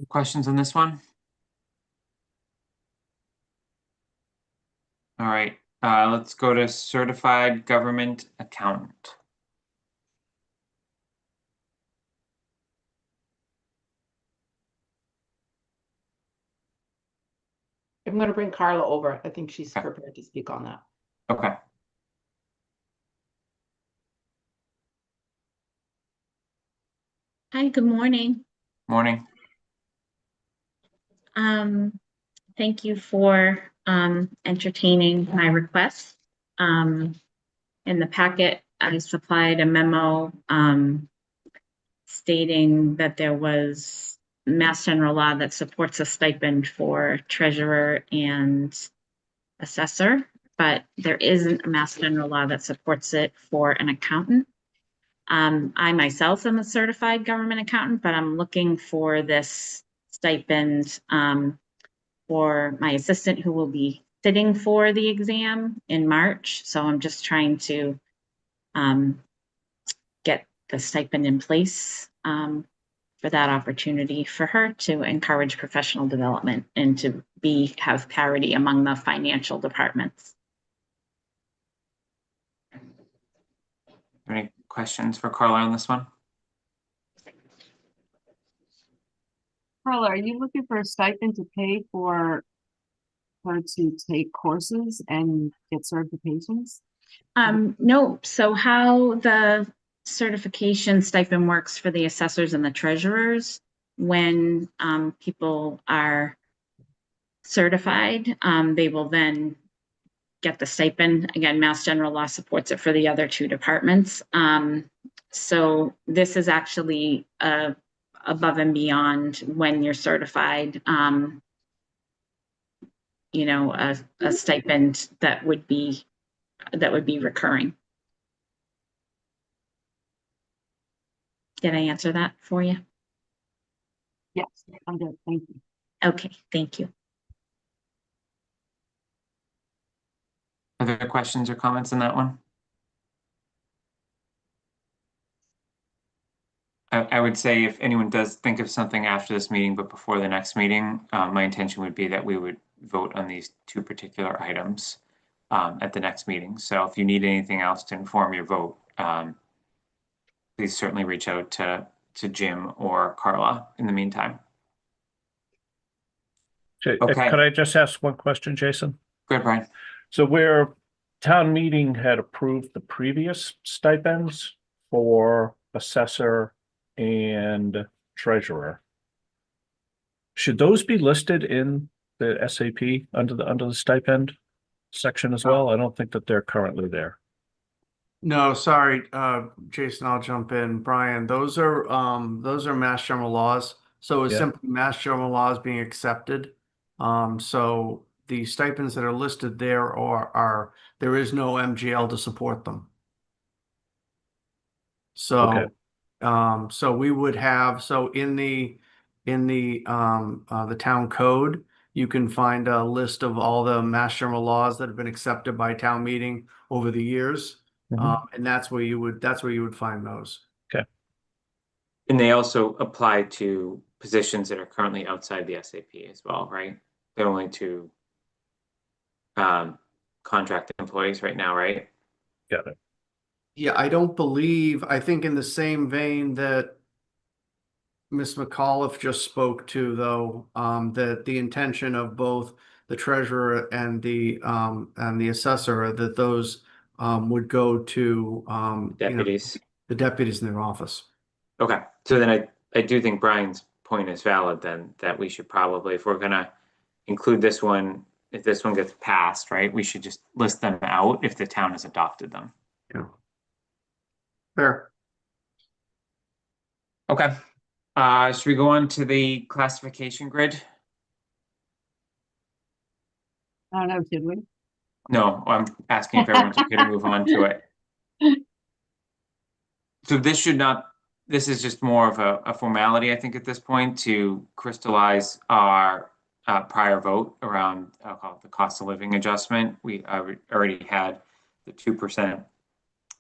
Questions on this one? All right, let's go to certified government accountant. I'm going to bring Carla over. I think she's Okay. prepared to speak on that. Okay. Hi, good morning. Morning. Thank you for entertaining my request. In the packet, I supplied a memo stating that there was Mass General Law that supports a stipend for treasurer and assessor, but there isn't a Mass General Law that supports it for an accountant. I myself am a certified government accountant, but I'm looking for this stipend for my assistant who will be sitting for the exam in March. So I'm just trying to get the stipend in place for that opportunity for her to encourage professional development and to have parity among the financial departments. Any questions for Carla on this one? Carla, are you looking for a stipend to pay for her to take courses and get certifications? No. So how the certification stipend works for the assessors and the treasurers, when people are certified, they will then get the stipend. Again, Mass General Law supports it for the other two departments. So this is actually above and beyond when you're certified, a stipend that would be recurring. Did I answer that for you? Yes, I'm good. Thank you. Okay, thank you. Other questions or comments on that one? I would say if anyone does think of something after this meeting, but before the next meeting, my intention would be that we would vote on these two particular items at the next meeting. So if you need anything else to inform your vote, please certainly reach out to Jim or Carla in the meantime. Okay. Could I just ask one question, Jason? Good, Brian. So where town meeting had approved the previous stipends for assessor and treasurer, should those be listed in the SAP under the stipend section as well? I don't think that they're currently there. No, sorry, Jason, I'll jump in. Brian, those are Mass General laws. So it's Yeah. simply Mass General laws being accepted. So the stipends that are listed there are there is no MGL to support them. Okay. So so we would have, so in the town code, you can find a list of all the Mass General laws that have been accepted by town meeting over the years. And that's where you would find those. And they also apply to positions that are currently outside the SAP as well, right? They're only to contract employees right now, right? Got it. Yeah, I think in the same vein that Ms. McAuliffe just spoke to, though, that the intention of both the treasurer and the assessor, that those would go to Deputies. the deputies in their office. Okay, so then I do think Brian's point is valid then, that we should probably, if we're gonna include this one, if this one gets passed, right, we should just list them out if the town has adopted them. Yeah. Fair. Okay, should we go on to the classification grid? I don't know, should we? No, I'm asking if everyone's okay to move on to it. So this is just more of a formality, I think, at this point, to crystallize our prior vote around, I'll call it the cost of living adjustment. We already had the 2%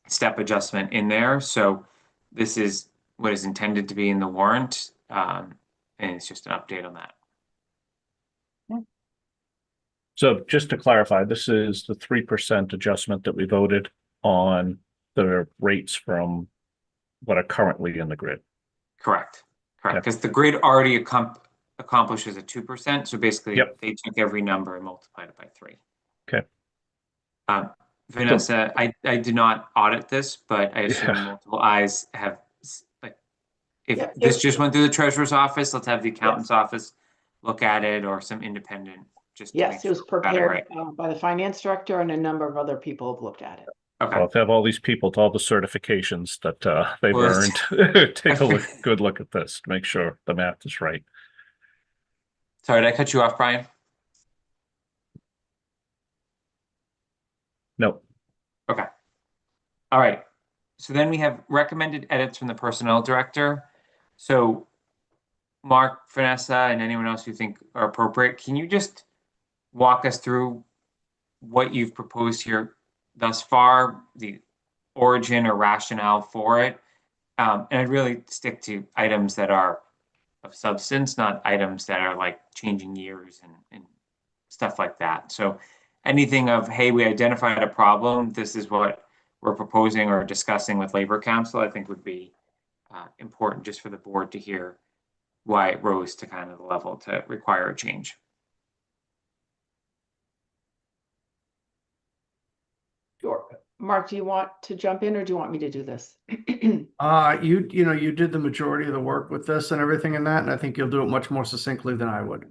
step adjustment in there. So this is what is intended to be in the warrant. And it's just an update on that. So just to clarify, this is the 3% adjustment that we voted on the rates from what are currently in the grid. Correct. Okay. Because the grid already accomplishes a 2%. So basically, Yep. they took every number and multiplied it by 3. Okay. Vanessa, I did not audit this, but I assume Yeah. multiple eyes have, like, if Yeah, this if- just went through the treasurer's office, let's have the accountant's office look at it, or some independent, just to Yes, make it was sure we got it right. prepared by the finance director, and a number of other people have looked at it. Okay. Well, if you have all these people with all the certifications that they've Well, earned, take a good look at this to make sure the math is right. Sorry, did I cut you off, Brian? No. Okay. All right. So then we have recommended edits from the personnel director. So Mark, Vanessa, and anyone else you think are appropriate, can you just walk us through what you've proposed here thus far, the origin or rationale for it? And I'd really stick to items that are of substance, not items that are like changing years and stuff like that. So anything of, hey, we identified a problem, this is what we're proposing or discussing with Labor Council, I think would be important just for the board to hear why it rose to kind of the level to require a change. Sure. Mark, do you want to jump in, or do you want me to do this? You did the majority of the work with this and everything in that, and I think you'll do it much more succinctly than I would.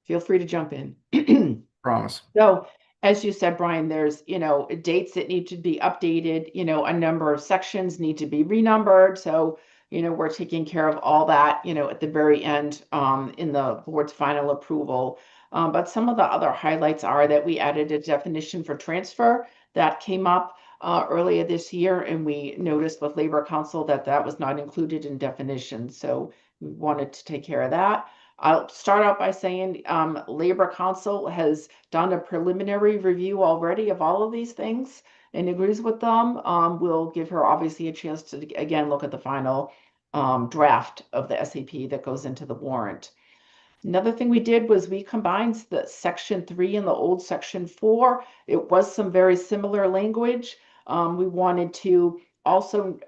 Feel free to jump in. Promise. So, as you said, Brian, there's, dates that need to be updated, a number of sections need to be renumbered. So, we're taking care of all that, at the very end, in the board's final approval. But some of the other highlights are that we added a definition for transfer that came up earlier this year, and we noticed with Labor Council that was not included in definitions. So we wanted to take care of that. I'll start out by saying Labor Council has done a preliminary review already of all of these things and agrees with them. We'll give her obviously a chance to, again, look at the final draft of the SAP that goes into the warrant. Another thing we did was we combined the section 3 and the old section 4. It was some very similar language. We wanted to also,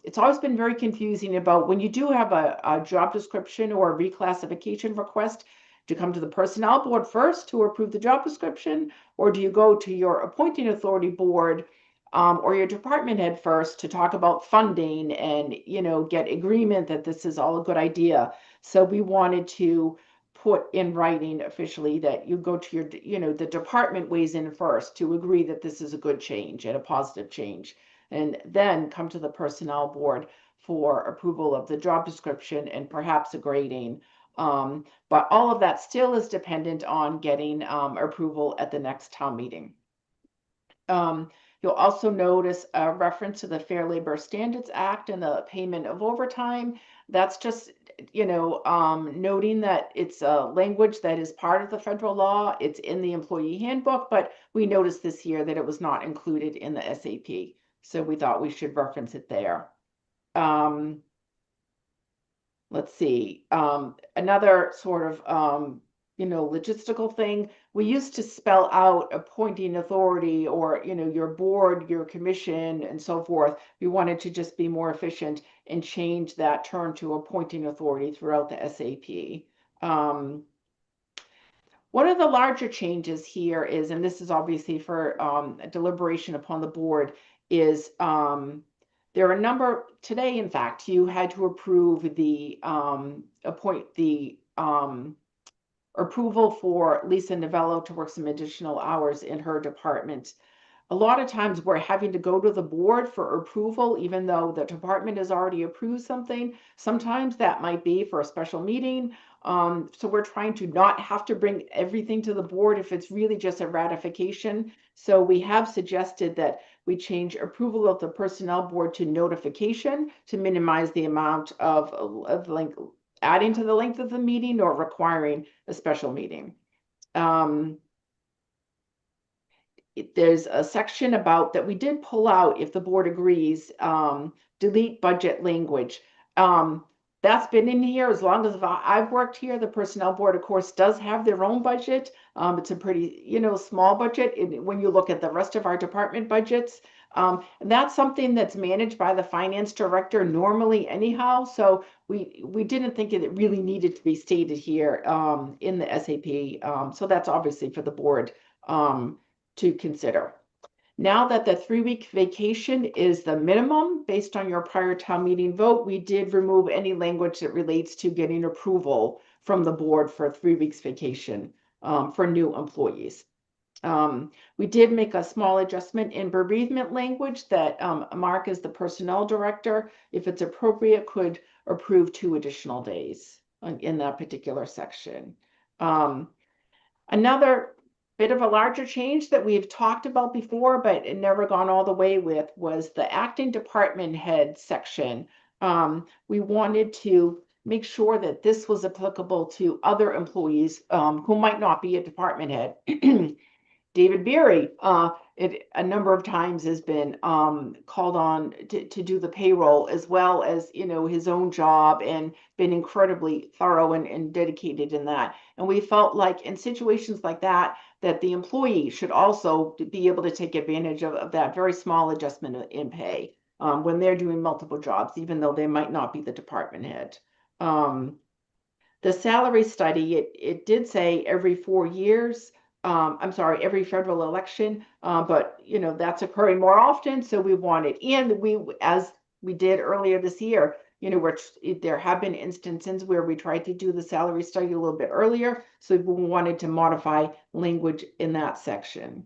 it's always been very confusing about when you do have a job description or a reclassification request, Do you come to the personnel board first to approve the job description, or do you go to your appointing authority board or your department head first to talk about funding and, you know, get agreement that this is all a good idea? So we wanted to put in writing officially that you go to your, you know, the department weighs in first to agree that this is a good change and a positive change, and then come to the personnel board for approval of the job description and perhaps a grading. But all of that still is dependent on getting approval at the next town meeting. You'll also notice a reference to the Fair Labor Standards Act and the payment of overtime. That's just, you know, noting that it's a language that is part of the federal law. It's in the employee handbook, but we noticed this year that it was not included in the SAP. So we thought we should reference it there. Let's see, another sort of, you know, logistical thing. We used to spell out appointing authority or, you know, your board, your commission, and so forth. We wanted to just be more efficient and change that term to appointing authority throughout the SAP. One of the larger changes here is, and this is obviously for deliberation upon the board, is there are a number today. In fact, you had to approve the approval for Lisa Novello to work some additional hours in her department. A lot of times we're having to go to the board for approval, even though the department has already approved something. Sometimes that might be for a special meeting. So we're trying to not have to bring everything to the board if it's really just a ratification. So we have suggested that we change approval of the personnel board to notification to minimize the amount of length, adding to the length of the meeting or requiring a special meeting. There's a section about that we did pull out, if the board agrees, delete budget language. That's been in here as long as I've worked here. The personnel board, of course, does have their own budget. It's a pretty, you know, small budget when you look at the rest of our department budgets. And that's something that's managed by the finance director normally anyhow. So we didn't think it really needed to be stated here in the SAP. So that's obviously for the board to consider. Now that the 3-week vacation is the minimum based on your prior town meeting vote, we did remove any language that relates to getting approval from the board for 3 weeks vacation for new employees. We did make a small adjustment in bereavement language that Mark, as the personnel director, if it's appropriate, could approve 2 additional days in that particular section. Another bit of a larger change that we've talked about before, but it never gone all the way with, was the acting department head section. We wanted to make sure that this was applicable to other employees who might not be a department head. David Berry, a number of times has been called on to do the payroll, as well as, you know, his own job, and been incredibly thorough and dedicated in that. And we felt like in situations like that, that the employee should also be able to take advantage of that very small adjustment in pay when they're doing multiple jobs, even though they might not be the department head. The salary study, it did say every 4 years. I'm sorry, every federal election, but you know, that's occurring more often. So we wanted, and we, as we did earlier this year, you know, there have been instances where we tried to do the salary study a little bit earlier. So we wanted to modify language in that section.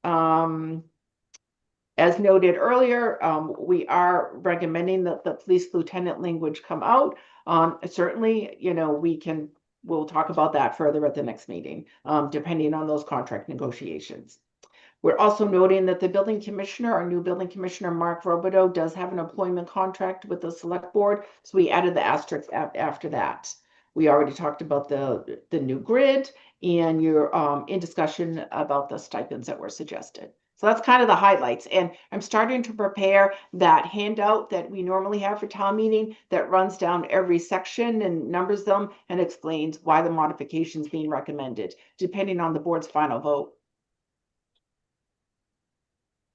As noted earlier, we are recommending that the police lieutenant language come out. Certainly, you know, we'll talk about that further at the next meeting, depending on those contract negotiations. We're also noting that the building commissioner, our new building commissioner, Mark Robideau, does have an employment contract with the select board. So we added the asterisk after that. We already talked about the new grid, and you're in discussion about the stipends that were suggested. So that's kind of the highlights. And I'm starting to prepare that handout that we normally have for town meeting that runs down every section and numbers them and explains why the modification is being recommended, depending on the board's final vote.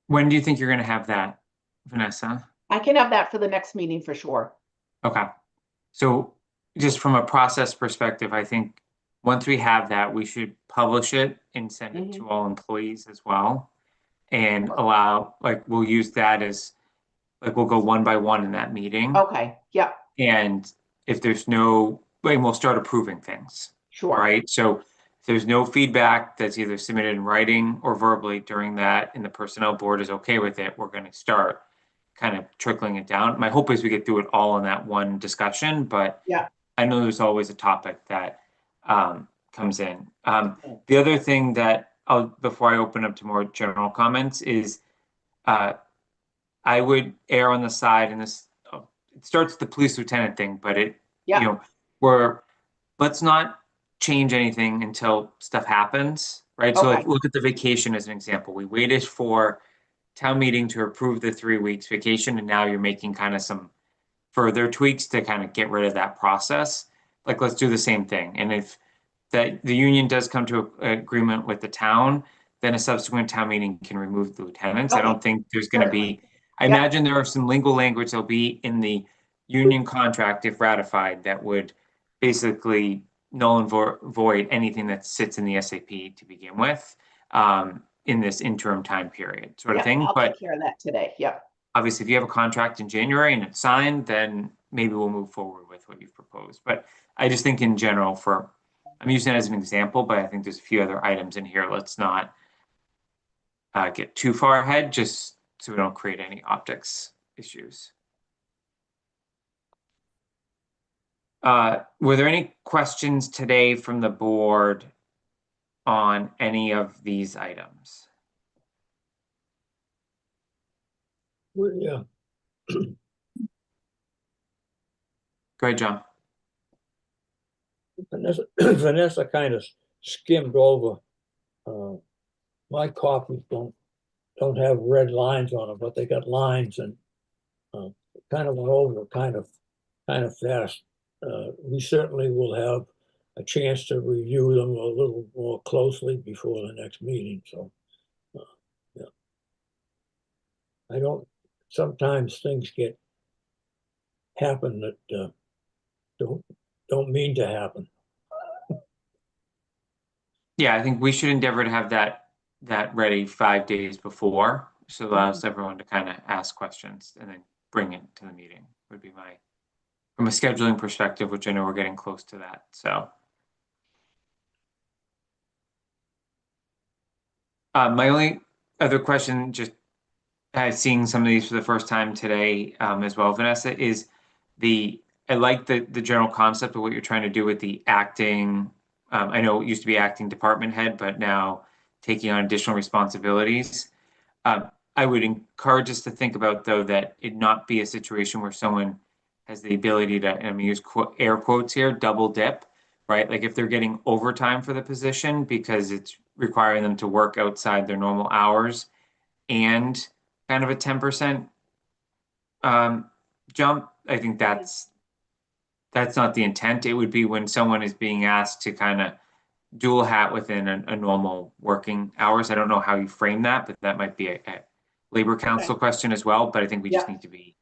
When do you think you're going to have that, Vanessa? I can have that for the next meeting for sure. Okay. So just from a process perspective, I think Once we have that, we should publish it and send it to all employees as well. And allow, like, we'll use that as, like, we'll go one by one in that meeting. Okay, yeah, And if there's no, and we'll start approving things, sure. right? So if there's no feedback that's either submitted in writing or verbally during that, and the personnel board is okay with it, we're going to start kind of trickling it down. My hope is we get through it all in that one discussion, but Yeah. I know there's always a topic that comes in. The other thing that before I open up to more general comments is I would err on the side, and this, it starts with the police lieutenant thing, but it, Yeah. you know, let's not change anything until stuff happens, right? So like, Okay. look at the vacation as an example. We waited for town meeting to approve the 3 weeks vacation, and now you're making kind of some further tweaks to kind of get rid of that process. Like, let's do the same thing. And if the union does come to an agreement with the town, then a subsequent town meeting can remove the lieutenants. I Okay. don't think there's going to be, I Yeah. imagine there are some legal language that'll be in the union contract, if ratified, that would basically null and void anything that sits in the SAP to begin with, in this interim time period sort of Yeah, thing. I'll But take care of that today. Yep. obviously, if you have a contract in January and it's signed, then maybe we'll move forward with what you've proposed. But I just think in general, I'm using it as an example, but I think there's a few other items in here. Let's not get too far ahead, just so we don't create any optics issues. Were there any questions today from the board on any of these items? Well, yeah, Go ahead, John. Vanessa kind of skimmed over. My copies don't have red lines on them, but they got lines, and kind of went over kind of fast. We certainly will have a chance to review them a little more closely before the next meeting, so yeah. Sometimes things happen that don't mean to happen. Yeah, I think we should endeavor to have that ready 5 days before, so it allows everyone to kind of ask questions and then bring it to the meeting, would be from a scheduling perspective, which I know we're getting close to that, so. My only other question, just seeing some of these for the first time today as well, Vanessa, is I like the general concept of what you're trying to do with the acting. I know it used to be acting department head, but now taking on additional responsibilities. I would encourage us to think about, though, that it not be a situation where someone has the ability to, and I'm going to use air quotes here, double dip, right? Like if they're getting overtime for the position because it's requiring them to work outside their normal hours and kind of a 10% jump, I think that's not the intent. It would be when someone is being asked to kind of dual hat within a normal working hours. I don't know how you frame that, but that might be a labor council question as well. But I think we just need to be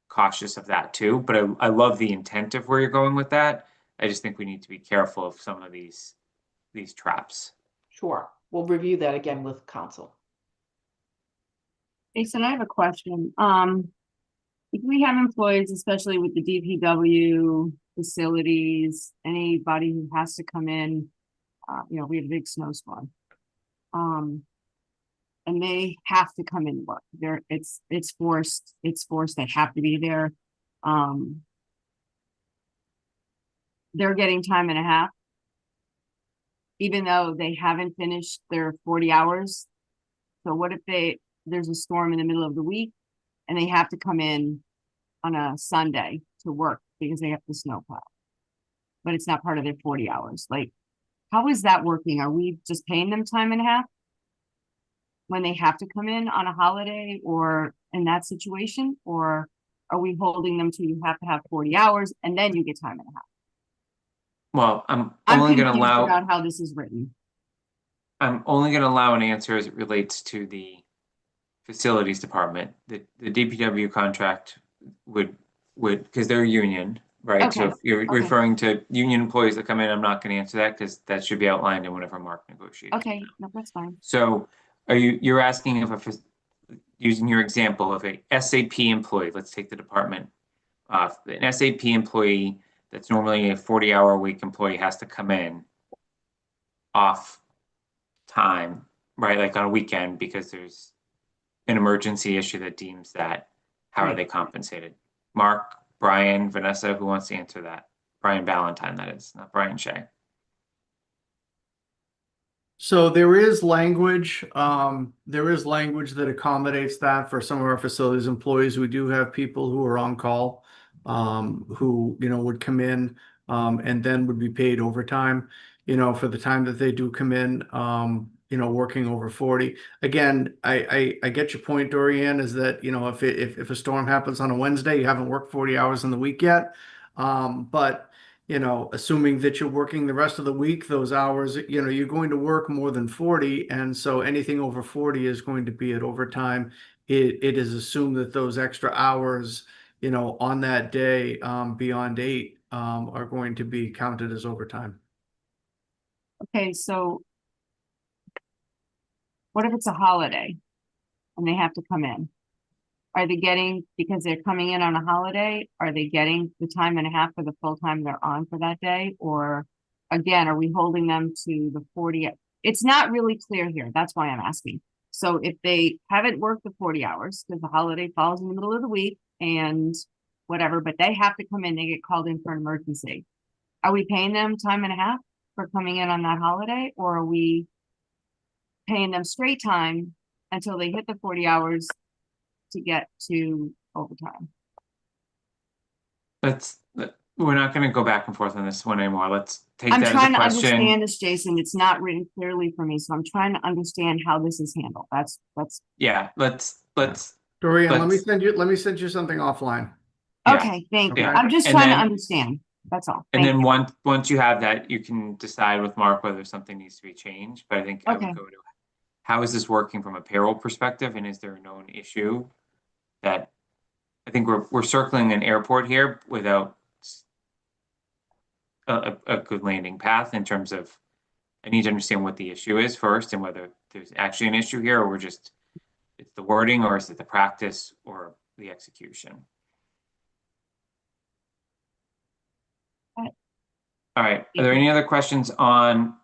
cautious of that too. But I love the intent of where you're going with that. I just think we need to be careful of some of these traps. Sure. We'll review that again with council. Jason, I have a question. If we have employees, especially with the DPW facilities, anybody who has to come in, we have a big snowstorm. And they have to come in work. It's forced. They have to be there. They're getting time and a half, even though they haven't finished their 40 hours. So what if there's a storm in the middle of the week and they have to come in on a Sunday to work because they have to snowplow, but it's not part of their 40 hours? Like, how is that working? Are we just paying them time and a half when they have to come in on a holiday or in that situation? Or are we holding them to, you have to have 40 hours and then you get time and a half? Well, I'm I'm only going to confused allow about how this is written. I'm only going to allow an answer as it relates to the facilities department. The DPW contract would because they're a union, right? So Okay, if you're okay. referring to union employees that come in, I'm not going to answer that because that should be outlined in whatever Mark negotiates. Okay, no, that's fine. So you're asking if using your example of a SAP employee, let's take the department, an SAP employee that's normally a 40-hour-a-week employee has to come in off time, right? Like on a weekend because there's an emergency issue that deems that. How are they compensated? Mark, Brian, Vanessa, who wants to answer that? Brian Ballantyne, that is, not Brian Shea. So there is language that accommodates that for some of our facilities employees. We do have people who are on call, who, would come in, and then would be paid overtime, for the time that they do come in, working over 40. Again, I get your point, Dorian, is that, if a storm happens on a Wednesday, you haven't worked 40 hours in the week yet. But assuming that you're working the rest of the week, those hours, you're going to work more than 40. And so anything over 40 is going to be at overtime. It is assumed that those extra hours, on that day, beyond 8, are going to be counted as overtime. Okay, so what if it's a holiday and they have to come in? Are they getting, because they're coming in on a holiday, are they getting the time and a half for the full time they're on for that day? Or again, are we holding them to the 40? It's not really clear here. That's why I'm asking. So if they haven't worked the 40 hours, because the holiday falls in the middle of the week and whatever, but they have to come in, they get called in for an emergency. Are we paying them time and a half for coming in on that holiday? Or are we paying them straight time until they hit the 40 hours to get to overtime? We're not going to go back and forth on this one anymore. Let's take I'm that as a trying to question. understand this, Jason. It's not written clearly for me, so I'm trying to understand how this is handled. That's Yeah, let's Dorian, let me let's- send you something offline. Yeah. okay. Thank you. Yeah. I'm just And trying to then- understand. That's all. And Thank then you. once you have that, you can decide with Mark whether something needs to be changed. But I think I Okay. would go to how is this working from a payroll perspective, and is there a known issue that I think we're circling an airport here without a good landing path in terms of I need to understand what the issue is first and whether there's actually an issue here or we're just it's the wording or is it the practice or the execution. Okay. All right. Are there any other questions on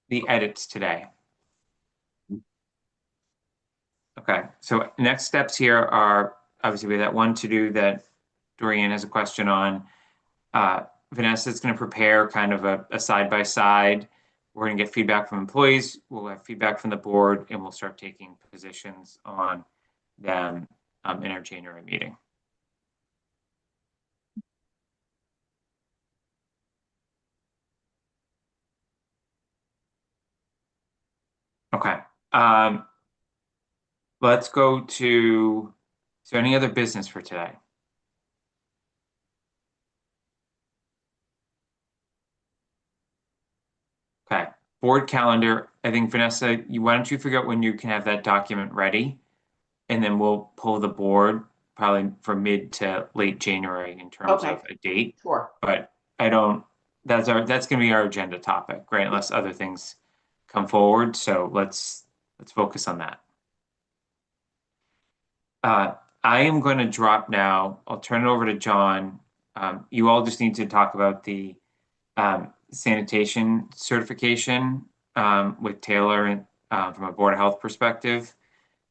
the edits today? Okay, so next steps here are obviously we have that one to do that Dorian has a question on. Vanessa's going to prepare kind of a side-by-side. We're going to get feedback from employees. We'll have feedback from the board and we'll start taking positions on them in our January meeting. Okay. Let's go to, is there any other business for today? Okay, board calendar. I think Vanessa, why don't you figure out when you can have that document ready? And then we'll pull the board probably for mid to late January in terms Okay. of a date. Sure. But that's gonna be our agenda topic, right? Unless other things come forward. So let's focus on that. I am going to drop now. I'll turn it over to John. You all just need to talk about the sanitation certification with Taylor from a Board of Health perspective.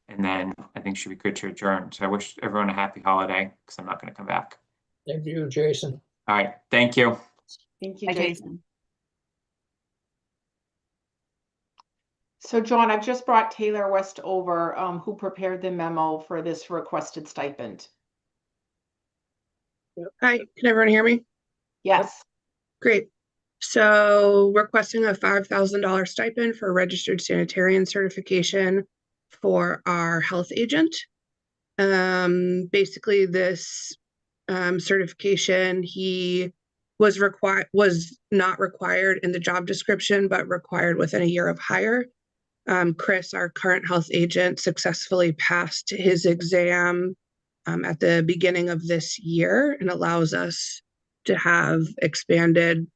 And then I think should be good to adjourn. So I wish everyone a happy holiday because I'm not going to come back. Thank you, Jason. All right. Thank you. Thank you, Bye, Jason. Jason. So John, I've just brought Taylor Westover, who prepared the memo for this requested stipend. Hi, can everyone hear me? Yes. Great. So requesting a $5,000 stipend for registered sanitarian certification for our health agent. Basically this certification, he was not required in the job description, but required within a year of hire. Chris, our current health agent, successfully passed his exam at the beginning of this year and allows us to have expanded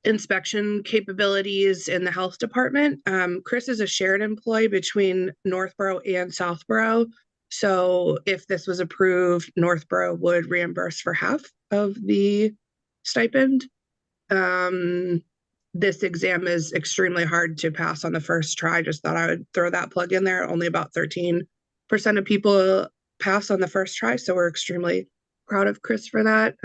inspection capabilities in the health department. Chris is a shared employee between Northborough and Southborough. So if this was approved, Northborough would reimburse for half of the stipend. This exam is extremely hard to pass on the first try. Just thought I would throw that plug in there. Only about 13% of people pass on the first try. So we're extremely proud of Chris for that.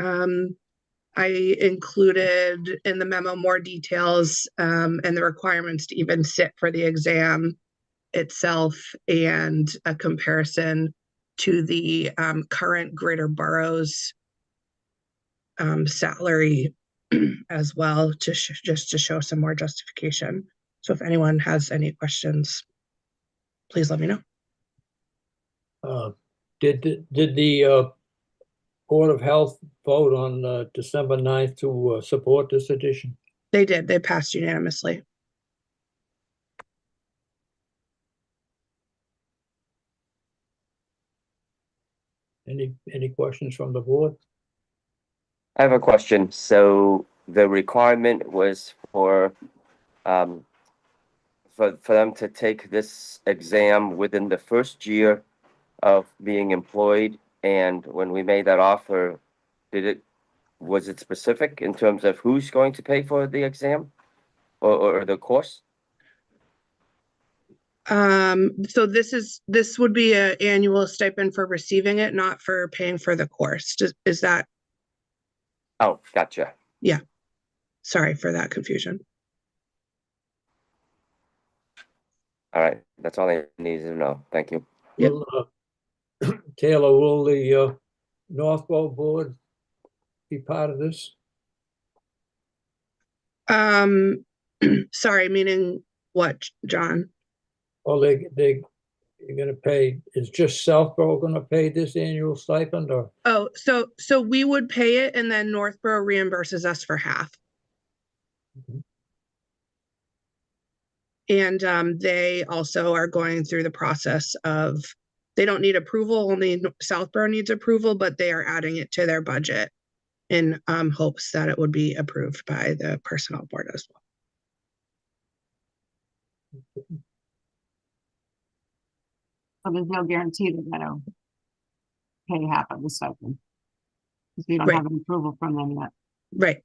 I included in the memo more details and the requirements to even sit for the exam itself and a comparison to the current Greater Boroughs salary as well, to just to show some more justification. So if anyone has any questions, please let me know. Did the Board of Health vote on December 9th to support this addition? They did. They passed unanimously. Any questions from the board? I have a question. So the requirement was for them to take this exam within the first year of being employed. And when we made that offer, was it specific in terms of who's going to pay for the exam or the course? So this would be an annual stipend for receiving it, not for paying for the course. Is that? Oh, gotcha. Yeah. Sorry for that confusion. All right. That's all I needed to know. Thank you. Yep. Taylor, will the Northborough Board be part of this? Sorry, meaning what, John? Or you're gonna pay, is just Southborough gonna pay this annual stipend, or? Oh, so we would pay it and then Northborough reimburses us for half. And they also are going through the process of, they don't need approval, only Southborough needs approval, but they are adding it to their budget in hopes that it would be approved by the personnel board as well. So there's no guarantee that they're gonna pay half of the stipend. Because we don't Right. have an approval from them yet. Right.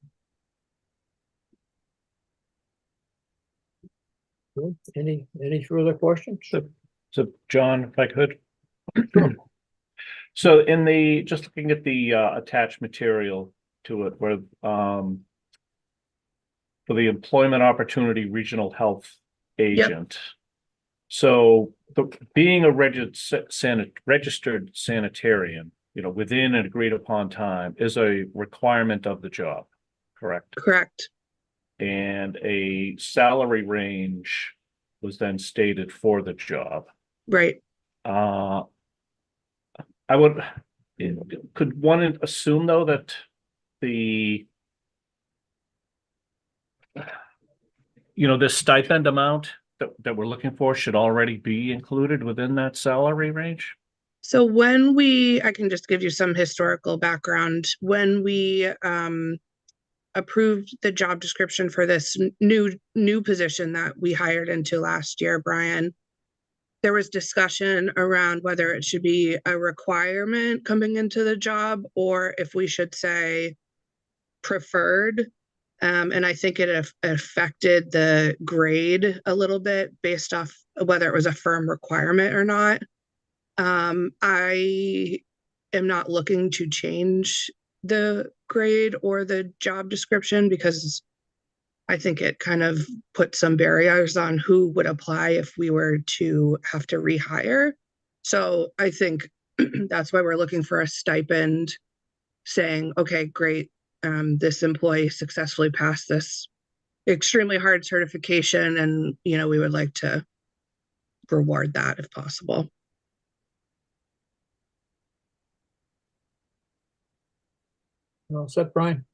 Good. Any further questions? So John, if I could. So in the, just looking at the attached material to it, where for the Employment Opportunity Regional Health Agent. So being a registered sanitarian, within an agreed upon time is a requirement of the job, correct? Correct. And a salary range was then stated for the job. Right. Could one assume though that this stipend amount that we're looking for should already be included within that salary range? So I can just give you some historical background. When we approved the job description for this new position that we hired into last year, Brian, there was discussion around whether it should be a requirement coming into the job or if we should say preferred. And I think it affected the grade a little bit based off whether it was a firm requirement or not. I am not looking to change the grade or the job description because I think it kind of put some barriers on who would apply if we were to have to rehire. So I think that's why we're looking for a stipend saying, okay, great. This employee successfully passed this extremely hard certification and, we would like to reward that if possible. Well said, Brian.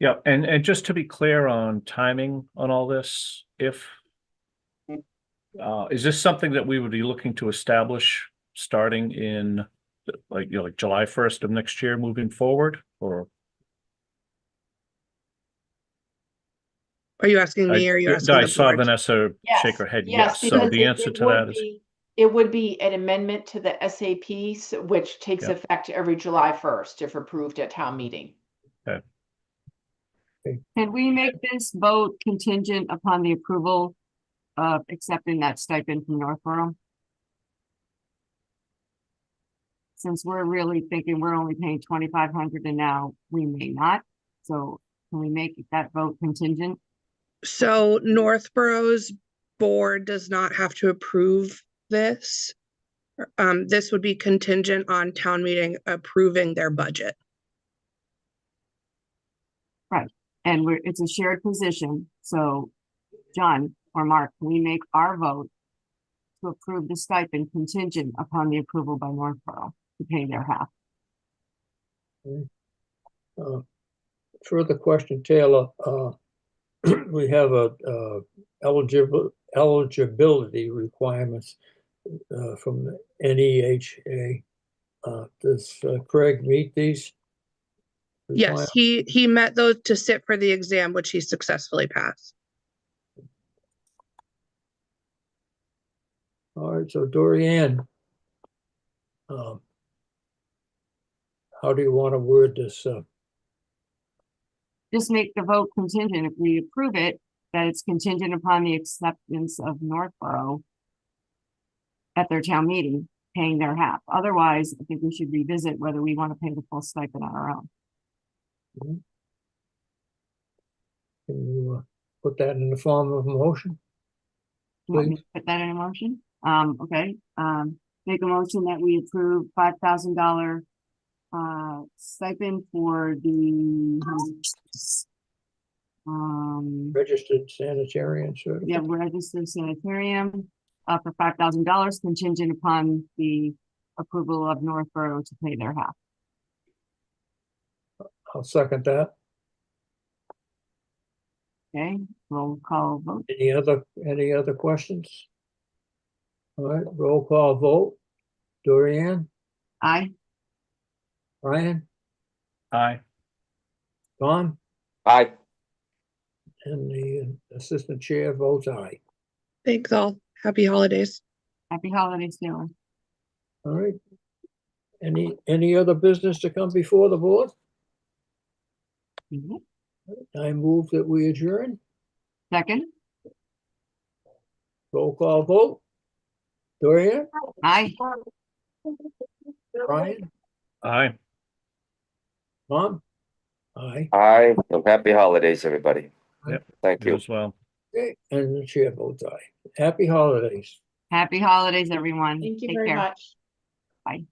Yeah, and just to be clear on timing on all this, is this something that we would be looking to establish starting in like, like July 1st of next year moving forward, or? Are you asking me or are you asking I the saw board? Vanessa Yes, shake her head, yes, yes. So because the it- answer it to would that is, be- It would be an amendment to the SAP, which takes Yeah. effect every July 1st if approved at town meeting. Can we make this vote contingent upon the approval of accepting that stipend from Northborough? Since we're really thinking we're only paying 2,500 and now we may not, so can we make that vote contingent? So Northborough's board does not have to approve this. This would be contingent on town meeting approving their budget. And it's a shared position, so John or Mark, can we make our vote to approve the stipend contingent upon the approval by Northborough to pay their half? Further question, Taylor, we have eligibility requirements from the NEHA. Does Craig meet these? Yes, he met those to sit for the exam, which he successfully passed. All right, so Dorianne, how do you want to word this? Just make the vote contingent. If we approve it, that it's contingent upon the acceptance of Northborough at their town meeting, paying their half. Otherwise, I think we should revisit whether we want to pay the full stipend on our own. Can you put that in the form of a motion? You want me Please. to put that in a motion? Okay, make a motion that we approve $5,000 stipend for the Registered sanitarian certificate. yeah, registered sanitarium for $5,000 contingent upon the approval of Northborough to pay their half. I'll second that. Okay, roll call vote. Any other questions? All right, roll call vote. Dorianne, Aye. Brian, aye. Tom, Aye. and the assistant chair votes aye. Thanks all. Happy holidays. Happy holidays, Taylor. All right. Any other business to come before the board? Mhm. I move that we adjourn. Second, Roll call vote. Dorian, aye. Brian, Aye. Tom? Aye. Aye. Well, happy holidays, everybody. Yep. Thank You you. as well. Okay, and the chair votes aye. Happy holidays. Happy holidays, everyone. Thank you Take very care. much. Bye.